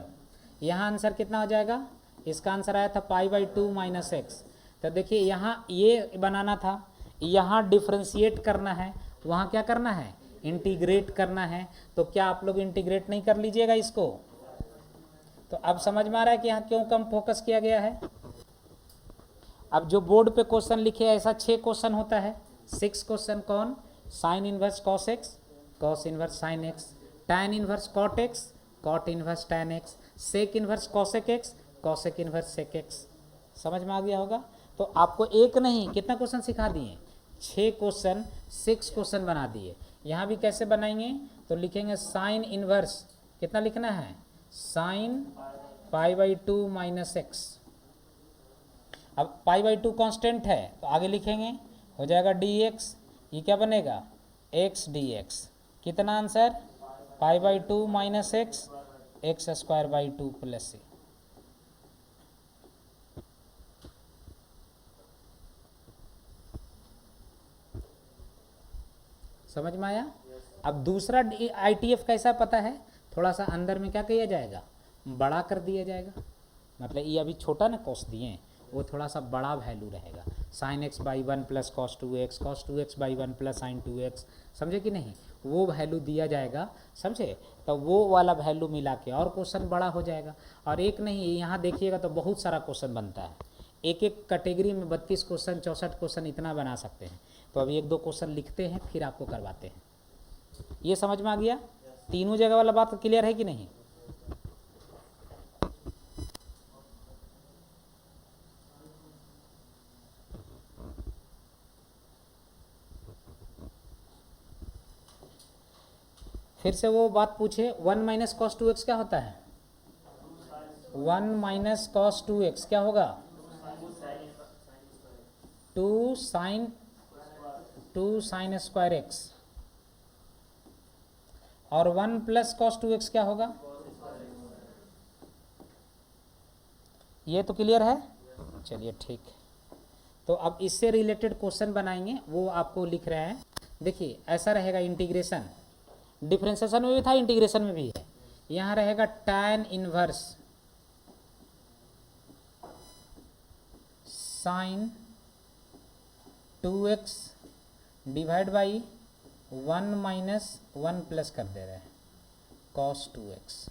S1: यहाँ आंसर कितना हो जाएगा? इसका आंसर आया था पाई बाई टू माइनस एक्स। तो देखिए यहाँ ये बनाना था, यहाँ डिफ्रेंशिएट करना है, वहाँ क्या करना है? इंटीग्रेट करना है। तो क्या आप लोग इंटीग्रेट नहीं कर लीजिएगा इसको? तो अब समझ में आ रहा है कि यहाँ क्यों कम फोकस किया गया है। अब जो बोर्ड पे क्वेश्चन लिखे ऐसा 6 क्वेश्चन होता है, 6 क्वेश्चन। कौन? Sine inverse cos x, cos inverse sine x, tan inverse cot x, cot inverse tan x, sec inverse cosec x, cosec inverse sec x. समझ में आ गया होगा। तो आपको एक नहीं कितना क्वेश्चन सिखा दिए? 6 क्वेश्चन, 6 क्वेश्चन बना दिए। यहाँ भी कैसे बनाएंगे? तो लिखेंगे साइन इनवर्स, कितना लिखना है? Sign pi by two minus x. अब पाई बाई टू कॉन्स्टेंट है तो आगे लिखेंगे, हो जाएगा डी एक्स, ये क्या बनेगा? X D X. कितना answer? Pi by two minus X, X square by two plus C. समझ में आया? अब दूसरा ITF कैसा पता है? थोड़ा सा अंदर में क्या किया जाएगा? बड़ा कर दिया जाएगा। मतलब ये अभी छोटा ना कॉस दिए, वो थोड़ा सा बड़ा वैल्यू रहेगा। Sine x by 1 plus cos 2x, cos 2x by 1 plus sign 2x। समझे कि नहीं? वो वैल्यू दिया जाएगा, समझे? तो वो वाला वैल्यू मिला के और क्वेश्चन बड़ा हो जाएगा। और एक नहीं, यहाँ देखिएगा तो बहुत सारा क्वेश्चन बनता है। एक एक कैटेगरी में 32 क्वेश्चन, 64 क्वेश्चन इतना बना सकते हैं। तो अभी 1-2 क्वेश्चन लिखते हैं, फिर आपको करवाते हैं। ये समझ में आ गया? तीनों जगह वाला बात क्लियर है कि नहीं? फिर से वो बात पूछे, 1 माइनस कॉस 2x क्या होता है? 1 माइनस कॉस 2x क्या होगा? 2 साइन स्क्वायर एक्स। और 1 प्लस कॉस 2x क्या होगा? ये तो क्लियर है? चलिए ठीक है। तो अब इससे रिलेटेड क्वेश्चन बनाएंगे, वो आपको लिख रहे हैं। देखिए ऐसा रहेगा इंटीग्रेशन, डिफरेंशिएशन में भी था, इंटीग्रेशन में भी है। यहाँ रहेगा tan inverse sine 2x divide by 1 minus 1 plus कर दे रहे हैं cos 2x।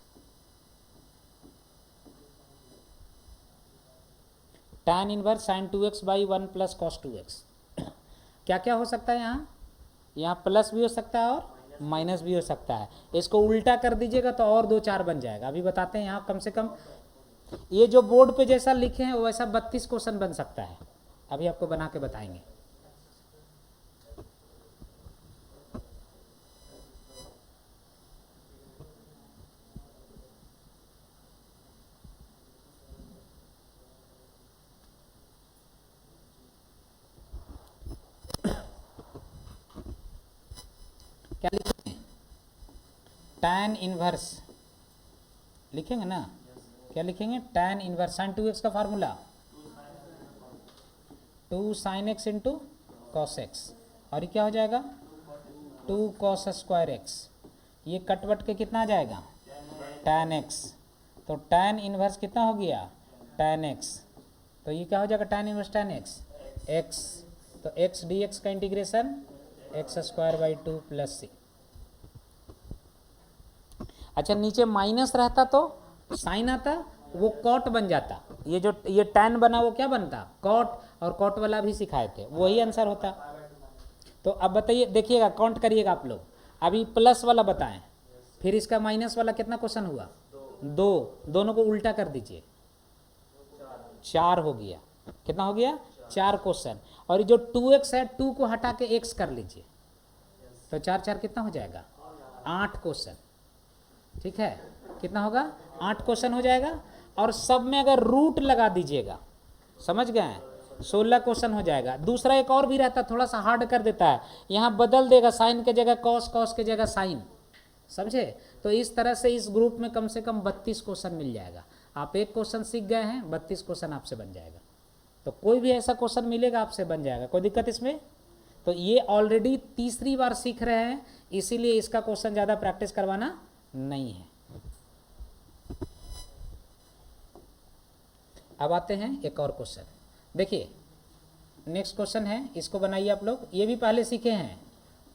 S1: tan inverse sine 2x by 1 plus cos 2x। क्या क्या हो सकता है यहाँ? यहाँ प्लस भी हो सकता है और माइनस भी हो सकता है। इसको उल्टा कर दीजिएगा तो और 2-4 बन जाएगा। अभी बताते हैं। यहाँ कम से कम ये जो बोर्ड पे जैसा लिखे हैं वैसा 32 क्वेश्चन बन सकता है। अभी आपको बना के बताएंगे। क्या लिखेंगे? tan इनवर्स लिखेंगे ना? क्या लिखेंगे? tan इनवर्स साइन 2x का formula 2 sine x into cos x, और ये क्या हो जाएगा? 2 कॉस स्क्वायर एक्स। ये कटवट के कितना आ जाएगा? tan x। तो tan इनवर्स कितना हो गया? tan x। तो ये क्या हो जाएगा? tan inverse tan x x। तो x dx का integration X square by 2 plus C. अच्छा नीचे माइनस रहता तो साइन आता, वो कॉट बन जाता। ये टैन बना वो क्या बनता, कॉट, और कॉट वाला भी सिखाए थे, वही आंसर होता। तो अब बताइए, देखिएगा काउंट करिएगा आप लोग। अभी प्लस वाला बताएं, फिर इसका माइनस वाला कितना क्वेश्चन हुआ, 2, दोनों को उल्टा कर दीजिए, 4 हो गया। कितना हो गया, 4 क्वेश्चन। और ये जो 2x है, 2 को हटा के x कर लीजिए, तो 4 4 कितना हो जाएगा, 8 क्वेश्चन। ठीक है, कितना होगा, 8 क्वेश्चन हो जाएगा। और सब में अगर रूट लगा दीजिएगा, समझ गए, 16 क्वेश्चन हो जाएगा। दूसरा एक और भी रहता, थोड़ा सा हार्ड कर देता है, यहाँ बदल देगा, साइन के जगह कॉस, कॉस के जगह साइन, समझे। तो इस तरह से इस ग्रुप में कम से कम 32 क्वेश्चन मिल जाएगा। आप एक क्वेश्चन सीख गए हैं, 32 क्वेश्चन आपसे बन जाएगा। तो कोई भी ऐसा क्वेश्चन मिलेगा आपसे बन जाएगा, कोई दिक्कत इसमें। तो ये ऑलरेडी तीसरी बार सीख रहे हैं, इसीलिए इसका क्वेश्चन ज़्यादा प्रैक्टिस करवाना नहीं है। अब आते हैं एक और क्वेश्चन, देखिए नेक्स्ट क्वेश्चन है, इसको बनाइए आप लोग। ये भी पहले सीखे हैं,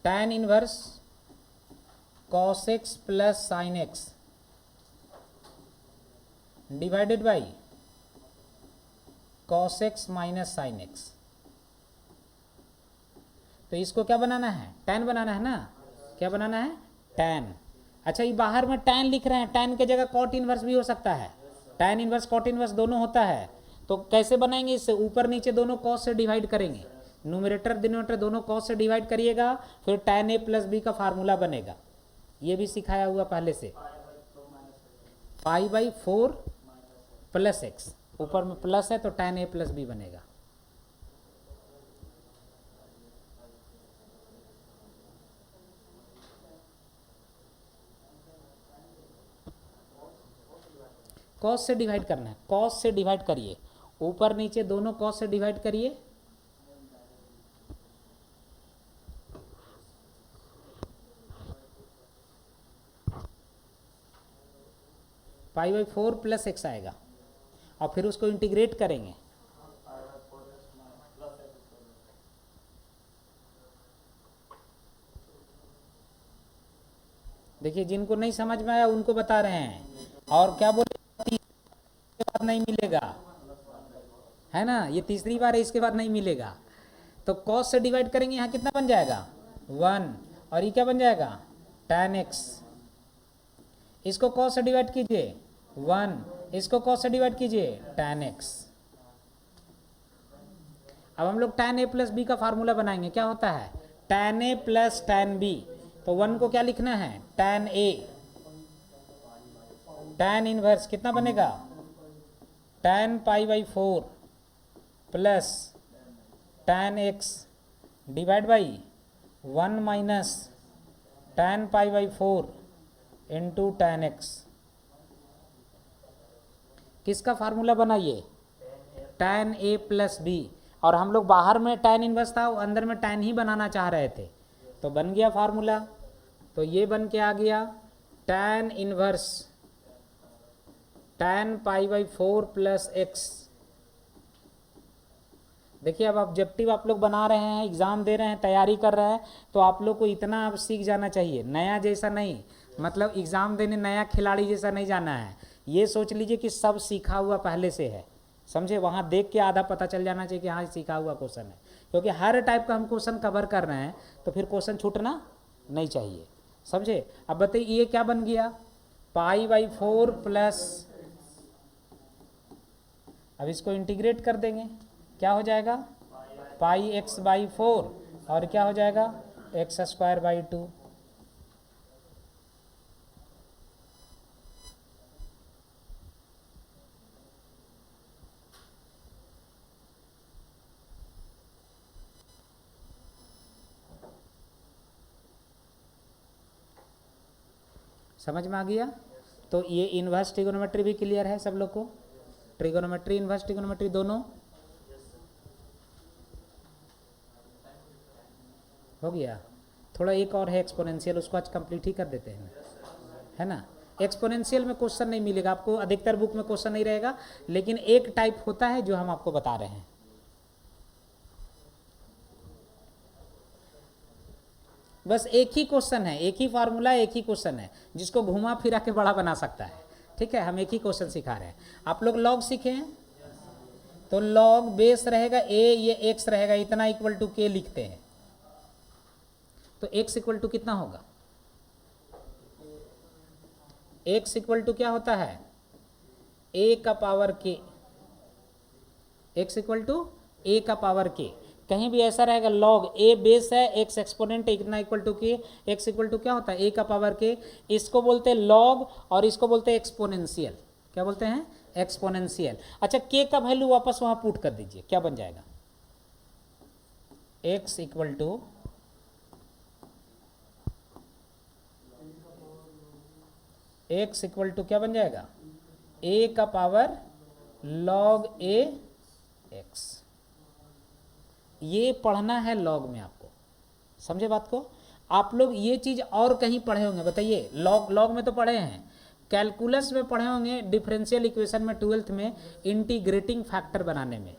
S1: tan inverse cos x plus sine x divided by cos x minus sine x. तो इसको क्या बनाना है, tan बनाना है ना, क्या बनाना है, tan। अच्छा ये बाहर में tan लिख रहे हैं, tan के जगह cot इनवर्स भी हो सकता है, tan इनवर्स cot इनवर्स दोनों होता है। तो कैसे बनाएंगे, इससे ऊपर नीचे दोनों cos से डिवाइड करेंगे, न्यूमरेटर डिनोमिनेटर दोनों cos से डिवाइड करिएगा, फिर tan a प्लस बी का फार्मूला बनेगा। ये भी सिखाया हुआ पहले से, π/4 प्लस एक्स, ऊपर में प्लस है तो tan a प्लस बी बनेगा। cos से डिवाइड करना है, cos से डिवाइड करिए, ऊपर नीचे दोनों cos से डिवाइड करिए, π/4 प्लस एक्स आएगा, और फिर उसको इंटीग्रेट करेंगे। देखिए जिनको नहीं समझ में आया उनको बता रहे हैं, और क्या बोले, इसके बाद नहीं मिलेगा, है ना, ये तीसरी बार है, इसके बाद नहीं मिलेगा। तो cos से डिवाइड करेंगे, यहाँ कितना बन जाएगा, 1, और ये क्या बन जाएगा, tan x। इसको cos से डिवाइड कीजिए 1, इसको cos से डिवाइड कीजिए tan x। अब हम लोग tan a प्लस बी का फार्मूला बनाएंगे, क्या होता है, tan a plus tan b। तो 1 को क्या लिखना है, tan a, tan इनवर्स कितना बनेगा, tan π/4 plus tan x divide by 1 minus tan π/4 into tan x। किसका फार्मूला बनाइए, tan a प्लस बी, और हम लोग बाहर में tan इनवर्स था, अंदर में tan ही बनाना चाह रहे थे, तो बन गया फार्मूला। तो ये बन के आ गया tan inverse tan π/4 plus X. देखिए अब ऑब्जेक्टिव आप लोग बना रहे हैं, एग्ज़ाम दे रहे हैं, तैयारी कर रहे हैं, तो आप लोग को इतना अब सीख जाना चाहिए, नया जैसा नहीं, मतलब एग्ज़ाम देने नया खिलाड़ी जैसा नहीं जाना है। ये सोच लीजिए कि सब सीखा हुआ पहले से है, समझे, वहाँ देख के आधा पता चल जाना चाहिए कि हाँ सीखा हुआ क्वेश्चन है, क्योंकि हर टाइप का हम क्वेश्चन कवर कर रहे हैं, तो फिर क्वेश्चन छूटना नहीं चाहिए, समझे। अब बताइए ये क्या बन गया, π/4 प्लस, अब इसको इंटीग्रेट कर देंगे, क्या हो जाएगा, πx/4, और क्या हो जाएगा, x²/2। समझ में आ गया। तो ये इन्वर्स ट्रिगोनोमेट्री भी क्लियर है सब लोग को, ट्रिगोनोमेट्री इन्वर्स ट्रिगोनोमेट्री दोनों हो गया। थोड़ा एक और है एक्सपोनेंशियल, उसको आज कंप्लीट ही कर देते हैं, है ना। एक्सपोनेंशियल में क्वेश्चन नहीं मिलेगा आपको, अधिकतर बुक में क्वेश्चन नहीं रहेगा, लेकिन एक टाइप होता है जो हम आपको बता रहे हैं। बस एक ही क्वेश्चन है, एक ही फार्मूला, एक ही क्वेश्चन है जिसको घुमा फिरा के बड़ा बना सकता है। ठीक है, हम एक ही क्वेश्चन सिखा रहे हैं। आप लोग लॉग सीखे हैं, तो लॉग बेस रहेगा ए, ये एक्स रहेगा, इतना इक्वल टू के लिखते हैं। तो एक्स इक्वल टू कितना होगा? एक्स इक्वल टू क्या होता है? ए का पावर के। एक्स इक्वल टू ए का पावर के। कहीं भी ऐसा रहेगा लॉग ए बेस है, एक्स एक्सपोनेंट इतना इक्वल टू के, एक्स इक्वल टू क्या होता है? ए का पावर के। इसको बोलते हैं लॉग और इसको बोलते हैं एक्सपोनेंशियल। क्या बोलते हैं? एक्सपोनेंशियल। अच्छा, के का वैल्यू वापस वहां पुट कर दीजिए, क्या बन जाएगा? X equal to x equal to क्या बन जाएगा? ए का पावर लॉग ए एक्स। ये पढ़ना है लॉग में आपको, समझे बात को? आप लोग ये चीज और कहीं पढ़े होंगे बताइए? लॉग में तो पढ़े हैं, कैलकुलस में पढ़े होंगे, डिफरेंशियल इक्वेशन में 12th में, इंटीग्रेटिंग फैक्टर बनाने में।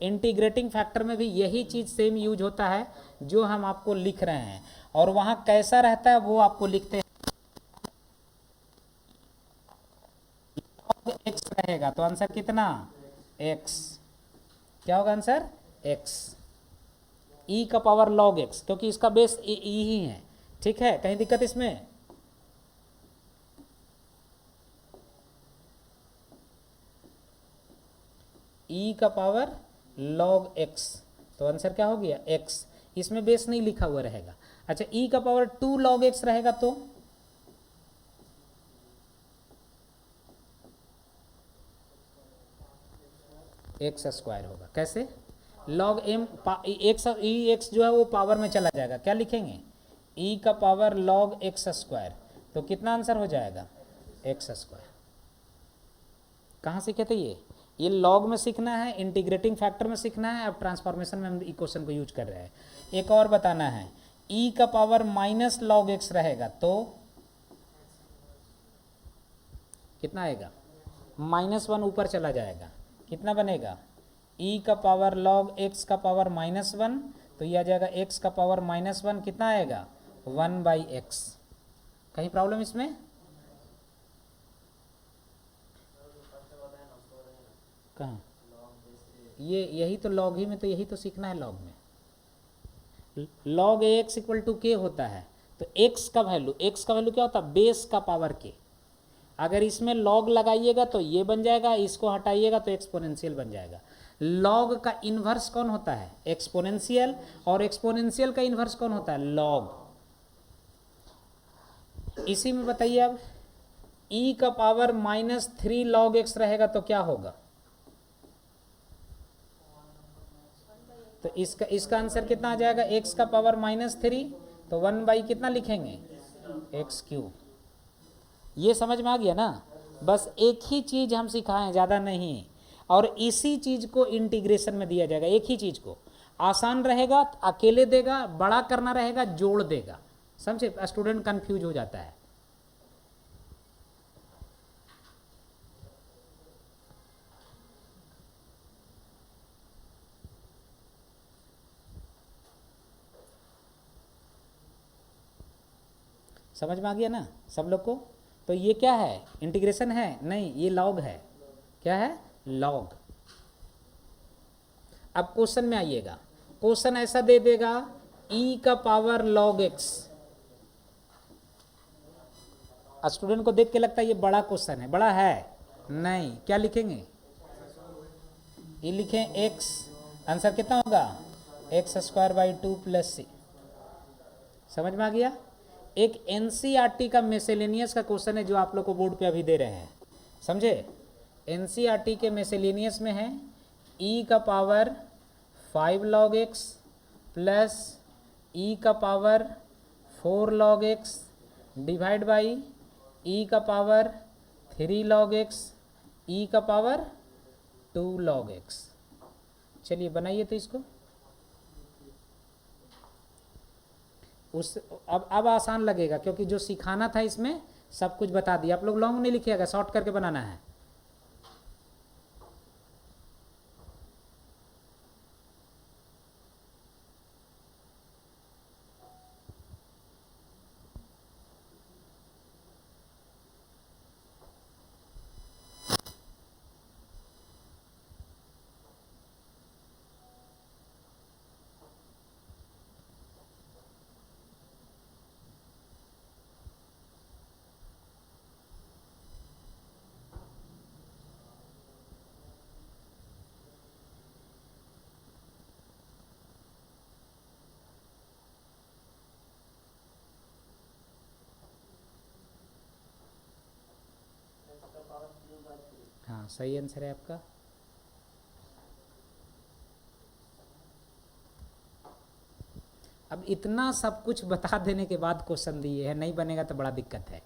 S1: इंटीग्रेटिंग फैक्टर में भी यही चीज सेम यूज होता है जो हम आपको लिख रहे हैं, और वहां कैसा रहता है वो आपको लिखते हैं। एक्स रहेगा तो आंसर कितना? एक्स। क्या होगा आंसर? एक्स। ई का पावर लॉग एक्स, क्योंकि इसका बेस ई ही है। ठीक है, कहीं दिक्कत इसमें? ई का पावर लॉग एक्स, तो आंसर क्या हो गया? एक्स। इसमें बेस नहीं लिखा हुआ रहेगा। अच्छा, ई का पावर 2 लॉग एक्स रहेगा तो एक्स स्क्वायर होगा। कैसे? लॉग एम एक्स, ई एक्स जो है वो पावर में चला जाएगा, क्या लिखेंगे? ई का पावर लॉग एक्स स्क्वायर, तो कितना आंसर हो जाएगा? X square. कहाँ सीखे थे ये लॉग में सीखना है, इंटीग्रेटिंग फैक्टर में सीखना है। अब ट्रांसफॉर्मेशन में हम इक्वेशन को यूज कर रहे हैं। एक और बताना है, ई का पावर माइनस लॉग एक्स रहेगा तो कितना आएगा? -1 ऊपर चला जाएगा, कितना बनेगा? ई का पावर लॉग एक्स का पावर -1, तो ये आ जाएगा एक्स का पावर -1, कितना आएगा? 1/x। कहीं प्रॉब्लम इसमें? कहाँ? ये यही तो लॉग ही में, तो यही तो सीखना है लॉग में। लॉग एक्स इक्वल टू के होता है, तो एक्स का वैल्यू क्या होता है? बेस का पावर के। अगर इसमें लॉग लगाइएगा तो ये बन जाएगा, इसको हटाइएगा तो एक्सपोनेंशियल बन जाएगा। लॉग का इन्वर्स कौन होता है? एक्सपोनेंशियल। और एक्सपोनेंशियल का इन्वर्स कौन होता है? लॉग। इसी में बताइए अब, ई का पावर -3 लॉग एक्स रहेगा तो क्या होगा? तो इसका आंसर कितना आ जाएगा? एक्स का पावर -3, तो 1 कितना लिखेंगे? X cube. ये समझ में आ गया ना? बस एक ही चीज हम सिखाएं, ज़्यादा नहीं, और इसी चीज को इंटीग्रेशन में दिया जाएगा। एक ही चीज को, आसान रहेगा अकेले देगा, बड़ा करना रहेगा जोड़ देगा। समझे? स्टूडेंट कंफ्यूज हो जाता है। समझ में आ गया ना सब लोग को? तो ये क्या है? इंटीग्रेशन है? नहीं, ये लॉग है। क्या है? लॉग। अब क्वेश्चन में आइएगा, क्वेश्चन ऐसा दे देगा, ई का पावर लॉग एक्स। स्टूडेंट को देख के लगता है ये बड़ा क्वेश्चन है, बड़ा है नहीं। क्या लिखेंगे? ये लिखें एक्स, आंसर कितना होगा? x²/2 + c। समझ में आ गया? एक एनसीईआरटी का मिसलेनियस का क्वेश्चन है जो आप लोग को बोर्ड पे अभी दे रहे हैं, समझे? एनसीईआरटी के मिसलेनियस में है ई का power 5 log x plus E का power 4 log x divide by E का पावर 3 log x, ई का पावर 2 log x। चलिए बनाइए तो इसको। अब आसान लगेगा, क्योंकि जो सिखाना था इसमें सब कुछ बता दिया। आप लोग लॉन्ग नहीं लिखिएगा, शॉर्ट करके बनाना है। सही आंसर है आपका। अब इतना सब कुछ बता देने के बाद क्वेश्चन दिए है, नहीं बनेगा तो बड़ा दिक्कत है।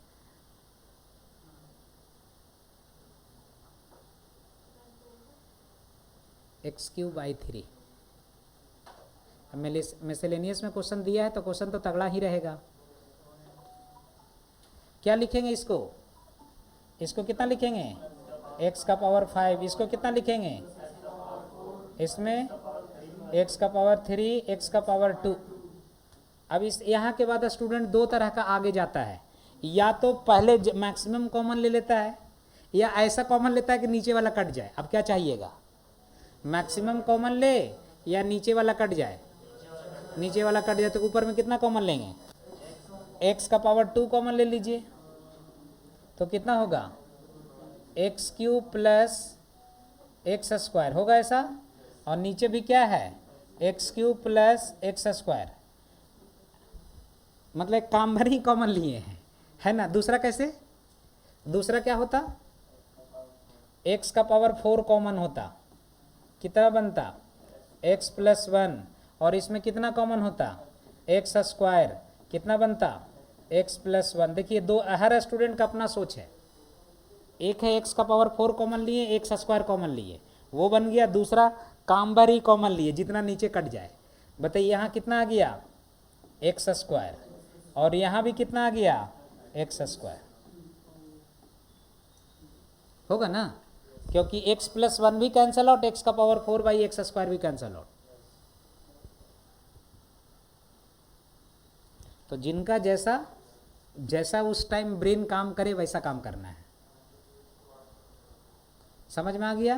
S1: x³/3। अब मिसलेनियस में क्वेश्चन दिया है तो क्वेश्चन तो तगड़ा ही रहेगा। क्या लिखेंगे इसको? इसको कितना लिखेंगे? x⁵। इसको कितना लिखेंगे? इसमें x⁵, x⁵2। अब इस यहाँ के बाद स्टूडेंट दो तरह का आगे जाता है, या तो पहले मैक्सिमम कॉमन ले लेता है, या ऐसा कॉमन लेता है कि नीचे वाला कट जाए। अब क्या चाहिएगा? मैक्सिमम कॉमन ले या नीचे वाला कट जाए? नीचे वाला कट जाए तो ऊपर में कितना कॉमन लेंगे? x⁵ कॉमन ले लीजिए, तो कितना होगा? x³ + x² होगा ऐसा। और नीचे भी क्या है? x³ + x²। मतलब एक काम भर ही कॉमन लिए हैं, है ना। दूसरा कैसे? दूसरा क्या होता? x⁴ कॉमन होता, कितना बनता? x + 1। और इसमें कितना कॉमन होता? x²। कितना बनता? x + 1। देखिए दो, हर स्टूडेंट का अपना सोच है। एक है x⁴ कॉमन लिए, x² कॉमन लिए, वो बन गया। दूसरा काम भर ही कॉमन लिए, जितना नीचे कट जाए। बताइए यहाँ कितना आ गया? x²। और यहाँ भी कितना आ गया? x²। होगा ना, क्योंकि x + 1 भी कैंसल आउट, x⁴/x² भी कैंसल आउट। तो जिनका जैसा जैसा उस टाइम ब्रेन काम करे वैसा काम करना है। समझ में आ गया?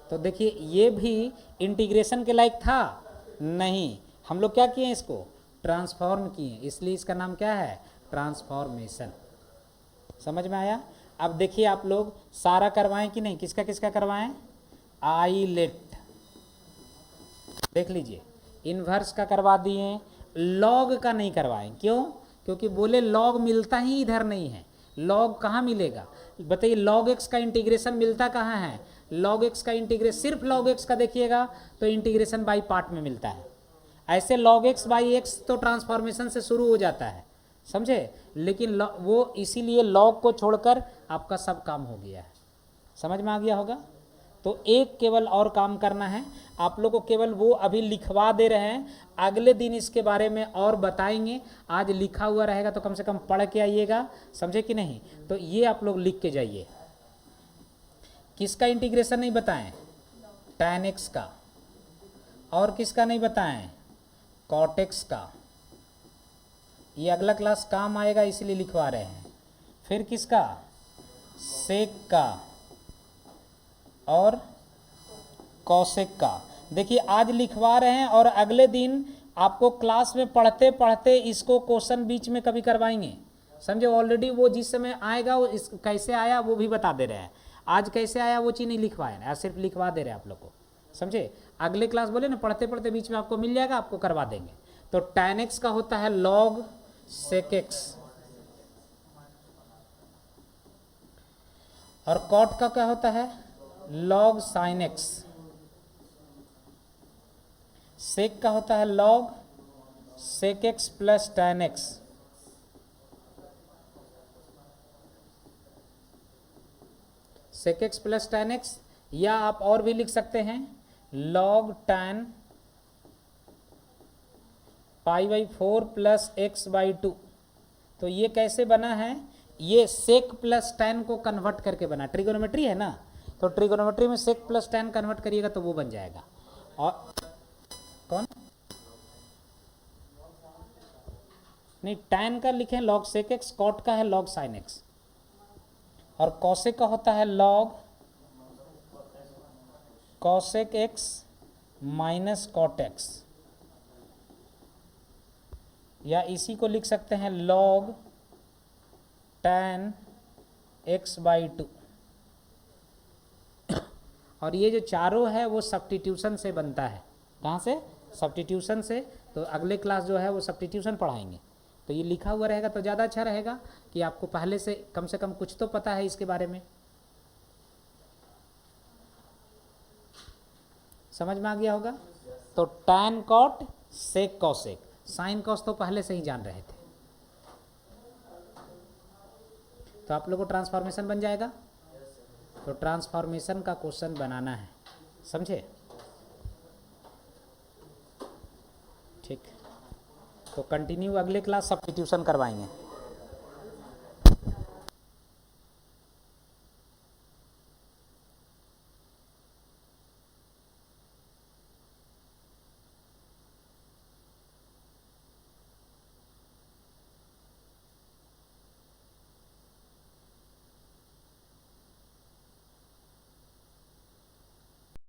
S1: तो देखिए ये भी इंटीग्रेशन के लायक था नहीं, हम लोग क्या किए? इसको ट्रांसफॉर्म किए, इसलिए इसका नाम क्या है? ट्रांसफॉर्मेशन। समझ में आया? अब देखिए आप लोग सारा करवाएं कि नहीं? किसका किसका करवाएं? आइलेट देख लीजिए, इन्वर्स का करवा दिए, लॉग का नहीं करवाएं। क्यों? क्योंकि बोले लॉग मिलता ही इधर नहीं है। लॉग कहाँ मिलेगा? बताइए, लॉग एक्स का इंटीग्रेशन मिलता कहाँ है? लॉग एक्स का इंटीग्रेशन, सिर्फ लॉग एक्स का देखिएगा तो इंटीग्रेशन बाई पार्ट में मिलता है। ऐसे log x/x तो ट्रांसफॉर्मेशन से शुरू हो जाता है, समझे। लेकिन वो इसीलिए log को छोड़कर आपका सब काम हो गया है। समझ में आ गया होगा? तो एक केवल और काम करना है आप लोग को, केवल वो अभी लिखवा दे रहे हैं, अगले दिन इसके बारे में और बताएंगे। आज लिखा हुआ रहेगा तो कम से कम पढ़ के आइएगा, समझे कि नहीं? तो ये आप लोग लिख के जाइए। किसका इंटीग्रेशन नहीं बताएं? tan x का। और किसका नहीं बताएं? cot x का। ये अगला क्लास काम आएगा इसलिए लिखवा रहे हैं। फिर किसका? sec का और cosec का। देखिए आज लिखवा रहे हैं और अगले दिन आपको क्लास में पढ़ते पढ़ते इसको क्वेश्चन बीच में कभी करवाएंगे, समझे। ऑलरेडी वो जिस समय आएगा वो इस कैसे आया वो भी बता दे रहे हैं। आज कैसे आया वो चीज़ नहीं लिखवाए ना, सिर्फ लिखवा दे रहे हैं आप लोग को, समझे। अगले क्लास बोले ना, पढ़ते पढ़ते बीच में आपको मिल जाएगा, आपको करवा देंगे। तो tan x का होता है log sec x, और cot का क्या होता है? log sin x। sec का होता है log sec x + tan x। sec x + tan x, या आप और भी लिख सकते हैं log tan π/4 + x/2। तो ये कैसे बना है? ये sec + tan को कन्वर्ट करके बना। ट्रिगोनोमेट्री है ना, तो ट्रिगोनोमेट्री में sec + tan कन्वर्ट करिएगा तो वो बन जाएगा। और कौन नहीं, tan का लिखें log sec x, cot का है log sin x, और cosec का होता है log cosec x - cot x, या इसी को लिख सकते हैं log tan x/2। और ये जो चारों है वो सब्स्टिट्यूशन से बनता है। कहाँ से? सब्स्टिट्यूशन से। तो अगले क्लास जो है वो सब्स्टिट्यूशन पढ़ाएंगे। तो ये लिखा हुआ रहेगा तो ज़्यादा अच्छा रहेगा कि आपको पहले से कम कुछ तो पता है इसके बारे में। समझ में आ गया होगा। तो tan cot sec cosec, sin cos तो पहले से ही जान रहे थे। तो आप लोगों को ट्रांसफॉर्मेशन बन जाएगा। तो ट्रांसफॉर्मेशन का क्वेश्चन बनाना है, समझे। ठीक, तो कंटिन्यू अगले क्लास सब्स्टिट्यूशन करवाएंगे।